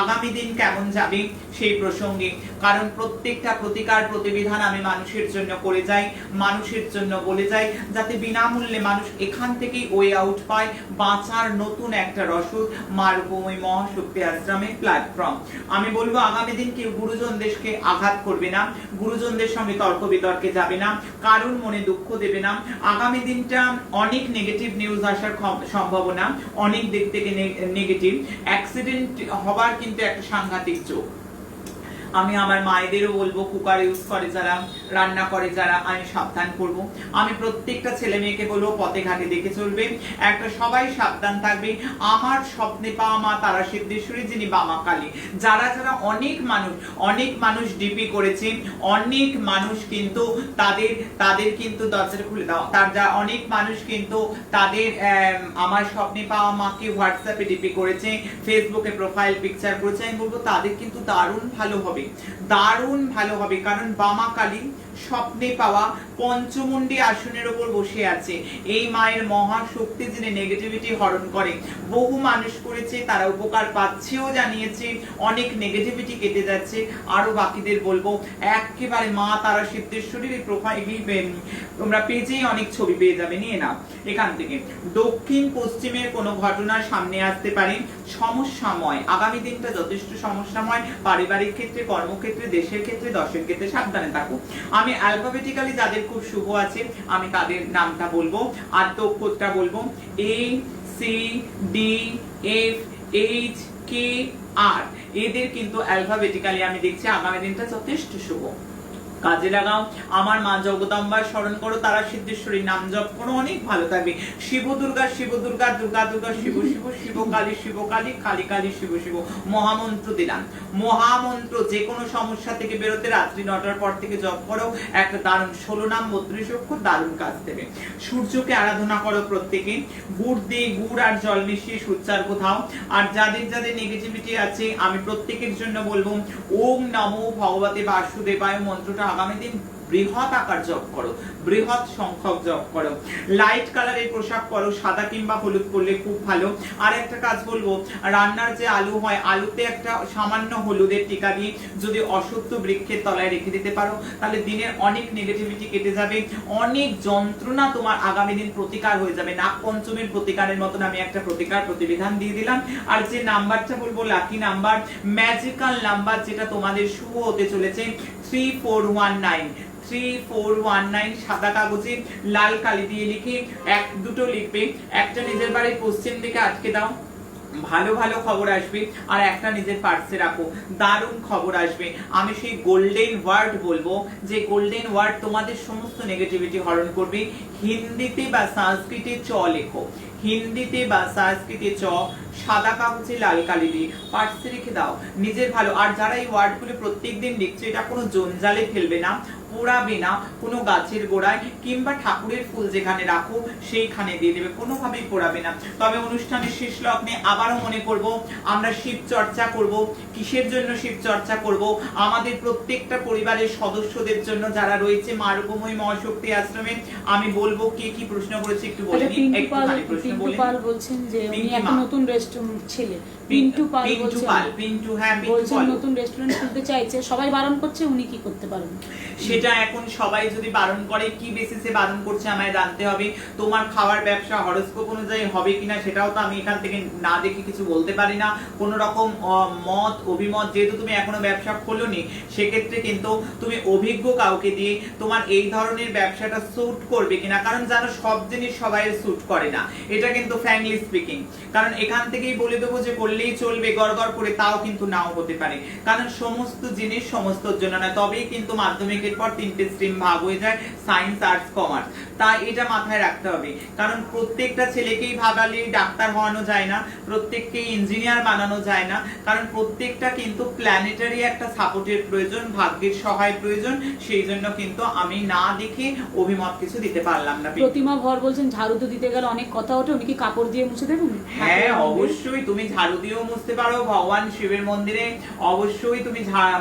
S2: আগামী দিন কেমন যাবে সেই প্রসঙ্গে, কারণ প্রত্যেকটা প্রতিকার প্রতিবিধান আমি মানুষের জন্য করে যাই, মানুষের জন্য বলে যাই, যাতে বিনামূল্যে মানুষ এখান থেকেই ওয়ে আউট পায়, বাঁচার নতুন একটা রসদ মারুভূমি মহাশক্তি আশ্রমের প্ল্যাটফর্ম। আমি বলবো আগামী দিন কেউ গুরুজনদেরকে আঘাত করবে না, গুরুজনদের সঙ্গে তর্ক বিতর্কে যাবে না, কারোর মনে দুঃখ দেবে না। আগামী দিনটা অনেক নেগেটিভ নিউজ আসার সম্ভাবনা, অনেক দিক থেকে নেগেটিভ, অ্যাক্সিডেন্ট হবার কিন্তু একটা সাংঘাতিক যোগ। আমি আমার মায়েদেরও বলবো কুকার ইউজ করে যারা, রান্না করে যারা, আমি সাবধান করব। আমি প্রত্যেকটা ছেলে মেয়েকে বলবো পথে ঘাটে দেখে চলবে, একটা সবাই সাবধান থাকবে। আমার স্বপ্নে পাওয়া মা তারা সিদ্ধেশ্বরী যিনি বামা কালী, যারা যারা অনেক মানুষ ডিপি করেছে, অনেক মানুষ কিন্তু তাদের কিন্তু দরজাটা খুলে দাও, তার যা অনেক মানুষ কিন্তু তাদের আমার স্বপ্নে পাওয়া মাকে হোয়াটসঅ্যাপে ডিপি করেছে, ফেসবুকে প্রোফাইল পিকচার করেছে। আমি বলবো তাদের কিন্তু দারুণ ভালো হবে। হবে, দারুণ ভালো হবে। কারণ বামা কালী স্বপ্নে পাওয়া পঞ্চমুণ্ডী আসনের ওপর বসে আছে। এই মায়ের মহাশক্তি যিনি নেগেটিভিটি হরণ করে, বহু মানুষ করেছে, তারা উপকার পাচ্ছেও, জানিয়েছে অনেক নেগেটিভিটি কেটে যাচ্ছে। আরো বাকিদের বলবো একেবারে মা তারা সিদ্ধেশ্বরীর এই প্রোফাইল তোমরা পেজেই অনেক ছবি পেয়ে যাবে, নিয়ে নাও এখান থেকে। দক্ষিণ পশ্চিমের কোনো ঘটনা সামনে আসতে পারে, সমস্যাময় আগামী দিনটা যথেষ্ট সমস্যাময়, পারিবারিক ক্ষেত্রে, কর্মক্ষেত্রে, দেশের ক্ষেত্রে, দশের ক্ষেত্রে সাবধানে থাকো। আমি অ্যালফাবেটিক্যালি যাদের খুব শুভ আছে আমি তাদের নামটা বলবো, আদ্য অক্ষরটা বলবো, A C D F H K R. এদের কিন্তু অ্যালফাবেটিক্যালি আমি দেখছি আগামী দিনটা যথেষ্ট শুভ। কাজে লাগাও। আমার মা জগদম্বার স্মরণ করো, তারা সিদ্ধেশ্বরীর নাম জপ করো, অনেক ভালো থাকবে। শিব দুর্গা, দুর্গা দুর্গা, শিব শিব, শিব কালী, কালী কালী, শিব শিব। মহামন্ত্র দিলাম, মহামন্ত্র যে কোনো সমস্যা থেকে বেরোতে রাত্রি 9টার পর থেকে জপ করো, একটা দারুণ 16 নাম 32 অক্ষর দারুণ কাজ দেবে। সূর্যকে আরাধনা করো প্রত্যেকে, গুড় দিয়ে গুড় আর জল মিশিয়ে সূর্যার্ঘ দাও। আর যাদের যাদের নেগেটিভিটি আছে আমি প্রত্যেকের জন্য বলবো ওম নমো ভগবতে বাসুদেবায় মন্ত্রটা আগামী দিন বৃহৎ আকার জপ করো, বৃহৎ সংখ্যক জপ করো। লাইট কালারের পোশাক পরো, সাদা কিংবা হলুদ পরলে খুব ভালো। আর একটা কাজ বলবো, রান্নার যে আলু হয়, আলুতে একটা সামান্য হলুদের টিকা দিয়ে যদি অসত্য বৃক্ষের তলায় রেখে দিতে পারো, তাহলে দিনের অনেক নেগেটিভিটি কেটে যাবে, অনেক যন্ত্রণা তোমার আগামী দিন প্রতিকার হয়ে যাবে। নাগ পঞ্চমীর প্রতিকারের মতন আমি একটা প্রতিকার প্রতিবিধান দিয়ে দিলাম। আর যে নাম্বারটা বলবো লাকি নাম্বার, ম্যাজিক্যাল নাম্বার যেটা তোমাদের শুভ হতে চলেছে 3419। 3419 সাদা কাগজে লাল কালি দিয়ে লিখে দুটো লিখবে, একটা নিজের বাড়ির পশ্চিম দিকে আটকে দাও, ভালো ভালো খবর আসবে। আর একটা নিজের পার্সে রাখো, দারুণ খবর আসবে। আমি সেই গোল্ডেন ওয়ার্ড বলবো, যে গোল্ডেন ওয়ার্ড তোমাদের সমস্ত নেগেটিভিটি হরণ করবে। হিন্দিতে বা সংস্কৃতে চ লেখো, হিন্দিতে বা সংস্কৃতে চ, সাদা কাগজে লাল কালি দিয়ে পার্সে রেখে দাও, নিজের ভালো। আর যারা এই ওয়ার্ডগুলো প্রত্যেকদিন লিখছে, এটা কোনো জঞ্জালে ফেলবে না, পোড়াবে না, কোনো গাছের গোড়ায় কিংবা ঠাকুরের ফুল যেখানে রাখো সেইখানে দিয়ে দেবে, কোনোভাবেই পোড়াবে না। তবে অনুষ্ঠানের শেষ লগ্নে আবারও মনে করব আমরা শিব চর্চা করব। কিসের জন্য শিব চর্চা করব? আমাদের প্রত্যেকটা পরিবারের সদস্যদের জন্য যারা রয়েছে মা রূপময়ী মহাশক্তি আশ্রমে। আমি বলবো কে কি প্রশ্ন করেছে একটু বলে নিন, একটুখানি প্রশ্ন বলে।
S1: পাল বলছেন যে উনি একটা নতুন রেস্টুরেন্ট ছেলে, পিন্টু পাল বলছেন,
S2: পিন্টু, হ্যাঁ
S1: বলছেন নতুন রেস্টুরেন্ট খুলতে চাইছে, সবাই বারণ করছে, উনি কি করতে পারেন?
S2: সেটা এখন সবাই যদি বারণ করে, কি বেসিসে বারণ করছে আমায় জানতে হবে। তোমার খাওয়ার ব্যবসা হরোস্কোপ অনুযায়ী হবে কিনা সেটাও তো আমি এখান থেকে না দেখে কিছু বলতে পারি না। কোনো রকম মত অভিমত, যেহেতু তুমি এখনো ব্যবসা খোলোনি, সেক্ষেত্রে কিন্তু তুমি অভিজ্ঞ কাউকে দিয়ে তোমার এই ধরনের ব্যবসাটা স্যুট করবে কিনা, কারণ জানো সব জিনিস সবাই স্যুট করে না, এটা কিন্তু ফ্র্যাঙ্কলি স্পিকিং। কারণ এখান থেকেই বলে দেবো যে করলেই চলবে গড়গড় করে, তাও কিন্তু নাও হতে পারে। কারণ সমস্ত জিনিস সমস্তর জন্য না, তবেই কিন্তু মাধ্যমিকের পর 3টে স্ট্রিম ভাগ হয়ে যায়, সায়েন্স, আর্টস, কমার্স। তাই এটা মাথায় রাখতে হবে। কারণ প্রত্যেকটা ছেলেকেই ভাবালে ডাক্তার হওয়ানো যায় না, প্রত্যেককেই ইঞ্জিনিয়ার বানানো যায় না, কারণ প্রত্যেকটা কিন্তু প্ল্যানেটারি একটা সাপোর্টের প্রয়োজন, ভাগ্যের সহায় প্রয়োজন। সেই জন্য কিন্তু আমি না দেখে অভিমত কিছু দিতে পারলাম না।
S1: প্রতিমা ভর বলছেন ঝাড়ু তো দিতে গেলে অনেক কথা ওঠে, উনি কি কাপড় দিয়ে মুছে দেবেন?
S2: হ্যাঁ অবশ্যই, তুমি ঝাড়ু দিয়েও মুছতে পারো, ভগবান শিবের মন্দিরে অবশ্যই তুমি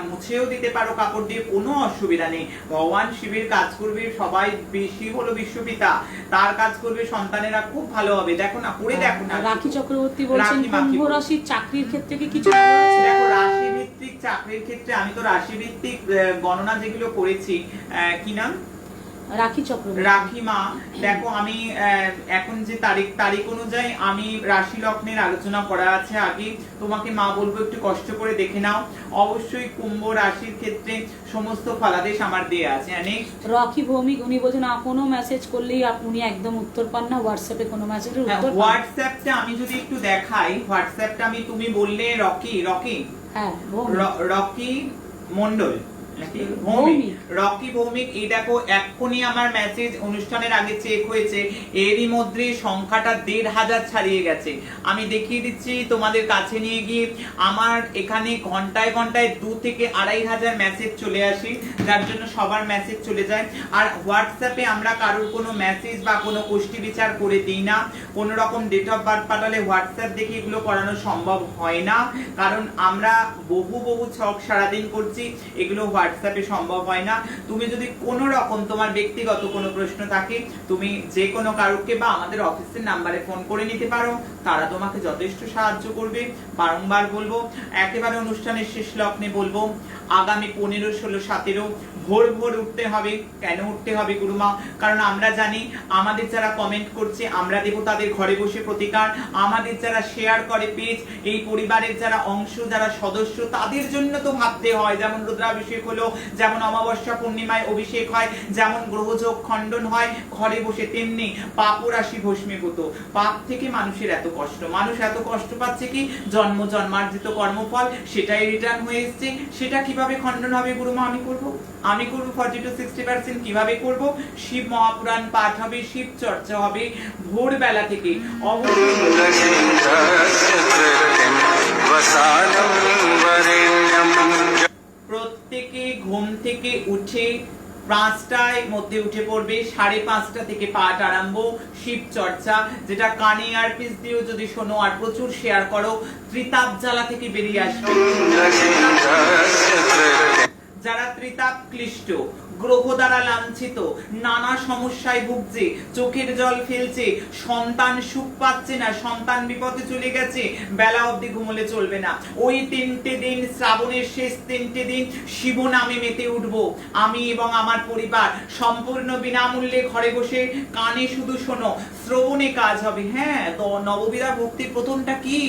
S2: মুছেও দিতে পারো কাপড় দিয়ে, কোনো অসুবিধা নেই। ভগবান শিবের কাজ করবে সবাই, বেশি হলো বিশ্বপিতা, তার কাজ করবে সন্তানেরা, খুব ভালো হবে। দেখো না, করে দেখো না।
S1: রাখি চক্রবর্তী বলছেন কুম্ভ রাশির চাকরির ক্ষেত্রে কি কিছু?
S2: দেখো রাশি ভিত্তিক চাকরির ক্ষেত্রে আমি তো রাশি ভিত্তিক গণনা যেগুলো করেছি, কি নাম,
S1: রাখি চক্রবর্তী,
S2: রাখি মা। দেখো আমি এখন যে তারিখ অনুযায়ী আমি রাশি লগ্নের আলোচনা করা আছে আগে, তোমাকে মা বলবো একটু কষ্ট করে দেখে নাও। অবশ্যই কুম্ভ রাশির ক্ষেত্রে সমস্ত ফলাদেশ আমার দেয়া আছে।
S1: রকি ভৌমিক উনি বলছেন কোনো মেসেজ করলেই উনি একদম উত্তর পান না, হোয়াটসঅ্যাপে কোনো মেসেজের উত্তর পান না।
S2: হোয়াটসঅ্যাপটা আমি যদি একটু দেখাই, হোয়াটসঅ্যাপটা আমি, তুমি বললে রকি,
S1: হ্যাঁ
S2: রকি মন্ডল, ভৌমিক, রকি ভৌমিক। এই দেখো এক্ষুনি আমার মেসেজ অনুষ্ঠানের আগে চেক হয়েছে, এরই মধ্যে সংখ্যাটা ১৫০০ ছাড়িয়ে গেছে। আমি দেখিয়ে দিচ্ছি তোমাদের কাছে নিয়ে গিয়ে, আমার এখানে ঘন্টায় ঘন্টায় ২ থেকে ২৫০০ মেসেজ চলে আসে, যার জন্য সবার মেসেজ চলে যায়। আর হোয়াটসঅ্যাপে আমরা কারোর কোনো মেসেজ বা কোনো গোষ্ঠী বিচার করে দিই না। কোনো রকম ডেট অফ বার্থ পাঠালে হোয়াটসঅ্যাপ দেখে এগুলো করানো সম্ভব হয় না, কারণ আমরা বহু ছক সারাদিন করছি, এগুলো হোয়াটসঅ্যাপে সম্ভব হয় না। তুমি যদি কোনো রকম তোমার ব্যক্তিগত কোনো প্রশ্ন থাকে, তুমি যে কোনো কারোকে বা আমাদের অফিসের নাম্বারে ফোন করে নিতে পারো, তারা তোমাকে যথেষ্ট সাহায্য করবে। বারংবার বলবো, একেবারে অনুষ্ঠানের শেষ লগ্নে বলবো, আগামী 15, 16, 17 ভোর উঠতে হবে। কেন উঠতে হবে গুরুমা? কারণ আমরা জানি আমাদের যারা কমেন্ট করছে আমরা দেব তাদের ঘরে বসে প্রতিকার, আমাদের যারা শেয়ার করে পেজ, এই পরিবারের যারা অংশ, যারা সদস্য, তাদের জন্য তো ভাবতে হয়। যেমন রুদ্রাভিষেক হলো, যেমন অমাবস্যা পূর্ণিমায় অভিষেক হয়, যেমন গ্রহযোগ খণ্ডন হয় ঘরে বসে, তেমনি পাপ রাশি ভস্মীভূত। পাপ থেকে মানুষের এত কষ্ট, মানুষ এত কষ্ট পাচ্ছে কি, জন্ম জন্মার্জিত কর্মফল সেটাই রিটার্ন হয়ে এসছে। সেটা কিভাবে খণ্ডন হবে গুরুমা? আমি করব 40 to 60%। কিভাবে করব? শিব মহাপুরাণ পাঠ হবে, শিব চর্চা হবে ভোরবেলা থেকে। প্রত্যেকে ঘুম থেকে উঠে 5টায় মধ্যে উঠে পড়বে, 5:30 থেকে পাঠ আরম্ভ, শিব চর্চা, যেটা কানে ইয়ারপিস দিয়েও যদি শোনো আর প্রচুর শেয়ার করো, ত্রিতাপ জ্বালা থেকে বেরিয়ে আসবে। যারা ত্রিতাপ ক্লিষ্ট, গ্রহ দ্বারা লাঞ্ছিত, নানা সমস্যায় ভুগছে, চোখের জল ফেলছে, সন্তান সুখ পাচ্ছে না, সন্তান বিপদে চলে গেছে, বেলা অবধি ঘুমোলে চলবে না। ওই 3টে দিন, শ্রাবণের শেষ 3টে দিন শিব নামে মেতে উঠবো আমি এবং আমার পরিবার, সম্পূর্ণ বিনামূল্যে ঘরে বসে, কানে শুধু শোনো, শ্রবণে কাজ হবে। হ্যাঁ, তো নববিধা ভক্তির প্রথমটা কি?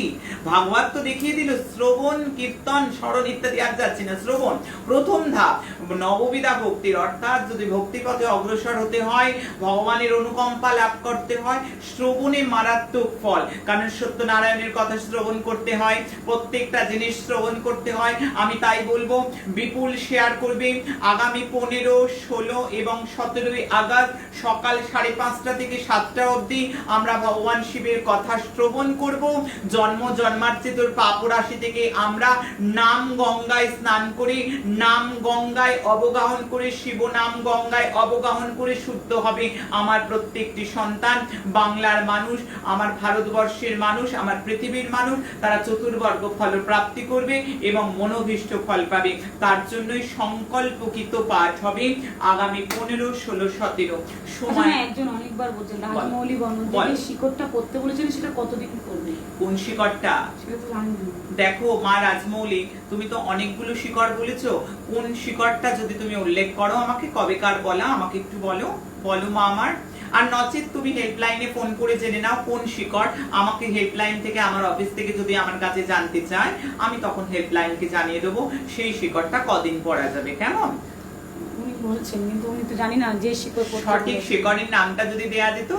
S2: ভাগবত তো দেখিয়ে দিল, শ্রবণ, কীর্তন, স্মরণ ইত্যাদি। আর যাচ্ছি না, শ্রবণ প্রথম ধাপ নববিধা ভক্তির। অর্থাৎ যদি ভক্তি পথে অগ্রসর হতে হয়, ভগবানের অনুকম্পা লাভ করতে হয়, শ্রবণে মারাত্মক ফল। কারণ সত্যনারায়ণের কথা শ্রবণ করতে হয়, প্রত্যেকটা জিনিস শ্রবণ করতে হয়। আমি তাই বলবো, বিপুল শেয়ার করবে। আগামী 15, 16 এবং 17 আগস্ট সকাল 5:30 থেকে 7টা অবধি আমরা ভগবান শিবের কথা শ্রবণ করব। জন্ম জন্মার্জিতর পাপ রাশি থেকে আমরা নাম গঙ্গায় স্নান করে, নাম গঙ্গায় অবগাহন করে, শিব নাম গঙ্গায় অবগাহন করে শুদ্ধ হবে আমার প্রত্যেকটি সন্তান। বাংলার মানুষ, আমার ভারতবর্ষের মানুষ, আমার পৃথিবীর মানুষ, তারা চতুর্বর্গ ফল প্রাপ্তি করবে এবং মনোভীষ্ট ফল পাবে। তার জন্যই সংকল্পকৃত পাঠ হবে আগামী 15, 16, 17 সময়।
S1: একজন অনেকবার বলছেন রাজমৌলি বর্মন শিকড়টা করতে বলেছেন, সেটা কতদিন করবে?
S2: কোন শিকড়টা?
S1: সেটা তো জানি না।
S2: দেখো মা রাজমৌলি, তুমি তো অনেকগুলো শিকড় বলেছো, কোন শিকড়টা যদি তুমি উল্লেখ করো আমাকে, কবেকার বলা, আমাকে একটু বলো মা আমার। আর নচেত তুমি হেল্পলাইনে ফোন করে জেনে নাও কোন শিকড়। আমাকে হেল্পলাইন থেকে, আমার অফিস থেকে যদি আমার কাছে জানতে চায়, আমি তখন হেল্পলাইনকে জানিয়ে দেবো সেই শিকড়টা কদিন পরা যাবে। কেমন?
S1: উনি বলছেন, কিন্তু উনি তো জানি না যে শিকড়,
S2: সঠিক শিকড়ের নামটা যদি দেয়া যেত।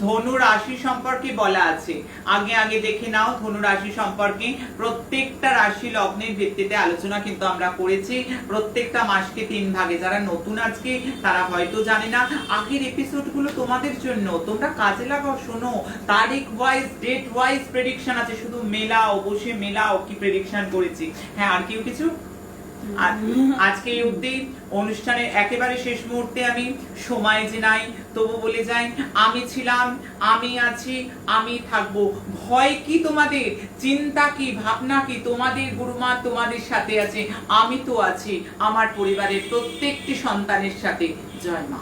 S2: ধনু রাশি সম্পর্কে বলা আছে, আগে দেখে নাও ধনু রাশি সম্পর্কে। প্রত্যেকটা রাশি লগ্নের ভিত্তিতে আলোচনা কিন্তু আমরা করেছি, প্রত্যেকটা মাসকে 3 ভাগে। যারা নতুন আজকে তারা হয়তো জানে না, আগের এপিসোডগুলো তোমাদের জন্য, তোমরা কাজে লাগাও, শোনো। তারিখ ওয়াইজ, ডেট ওয়াইজ প্রেডিকশন আছে, শুধু মেলাও, বসে মেলাও কি প্রেডিকশন করেছি। হ্যাঁ, আর কেউ কিছু? আজকে এই অবধি। অনুষ্ঠানের একেবারে শেষ মুহূর্তে আমি সময় যে নাই তবু বলে যাই, আমি ছিলাম, আমি আছি, আমি থাকবো। ভয় কি তোমাদের? চিন্তা কি? ভাবনা কি? তোমাদের গুরুমা তোমাদের সাথে আছে, আমি তো আছি আমার পরিবারের প্রত্যেকটি সন্তানের সাথে। জয় মা।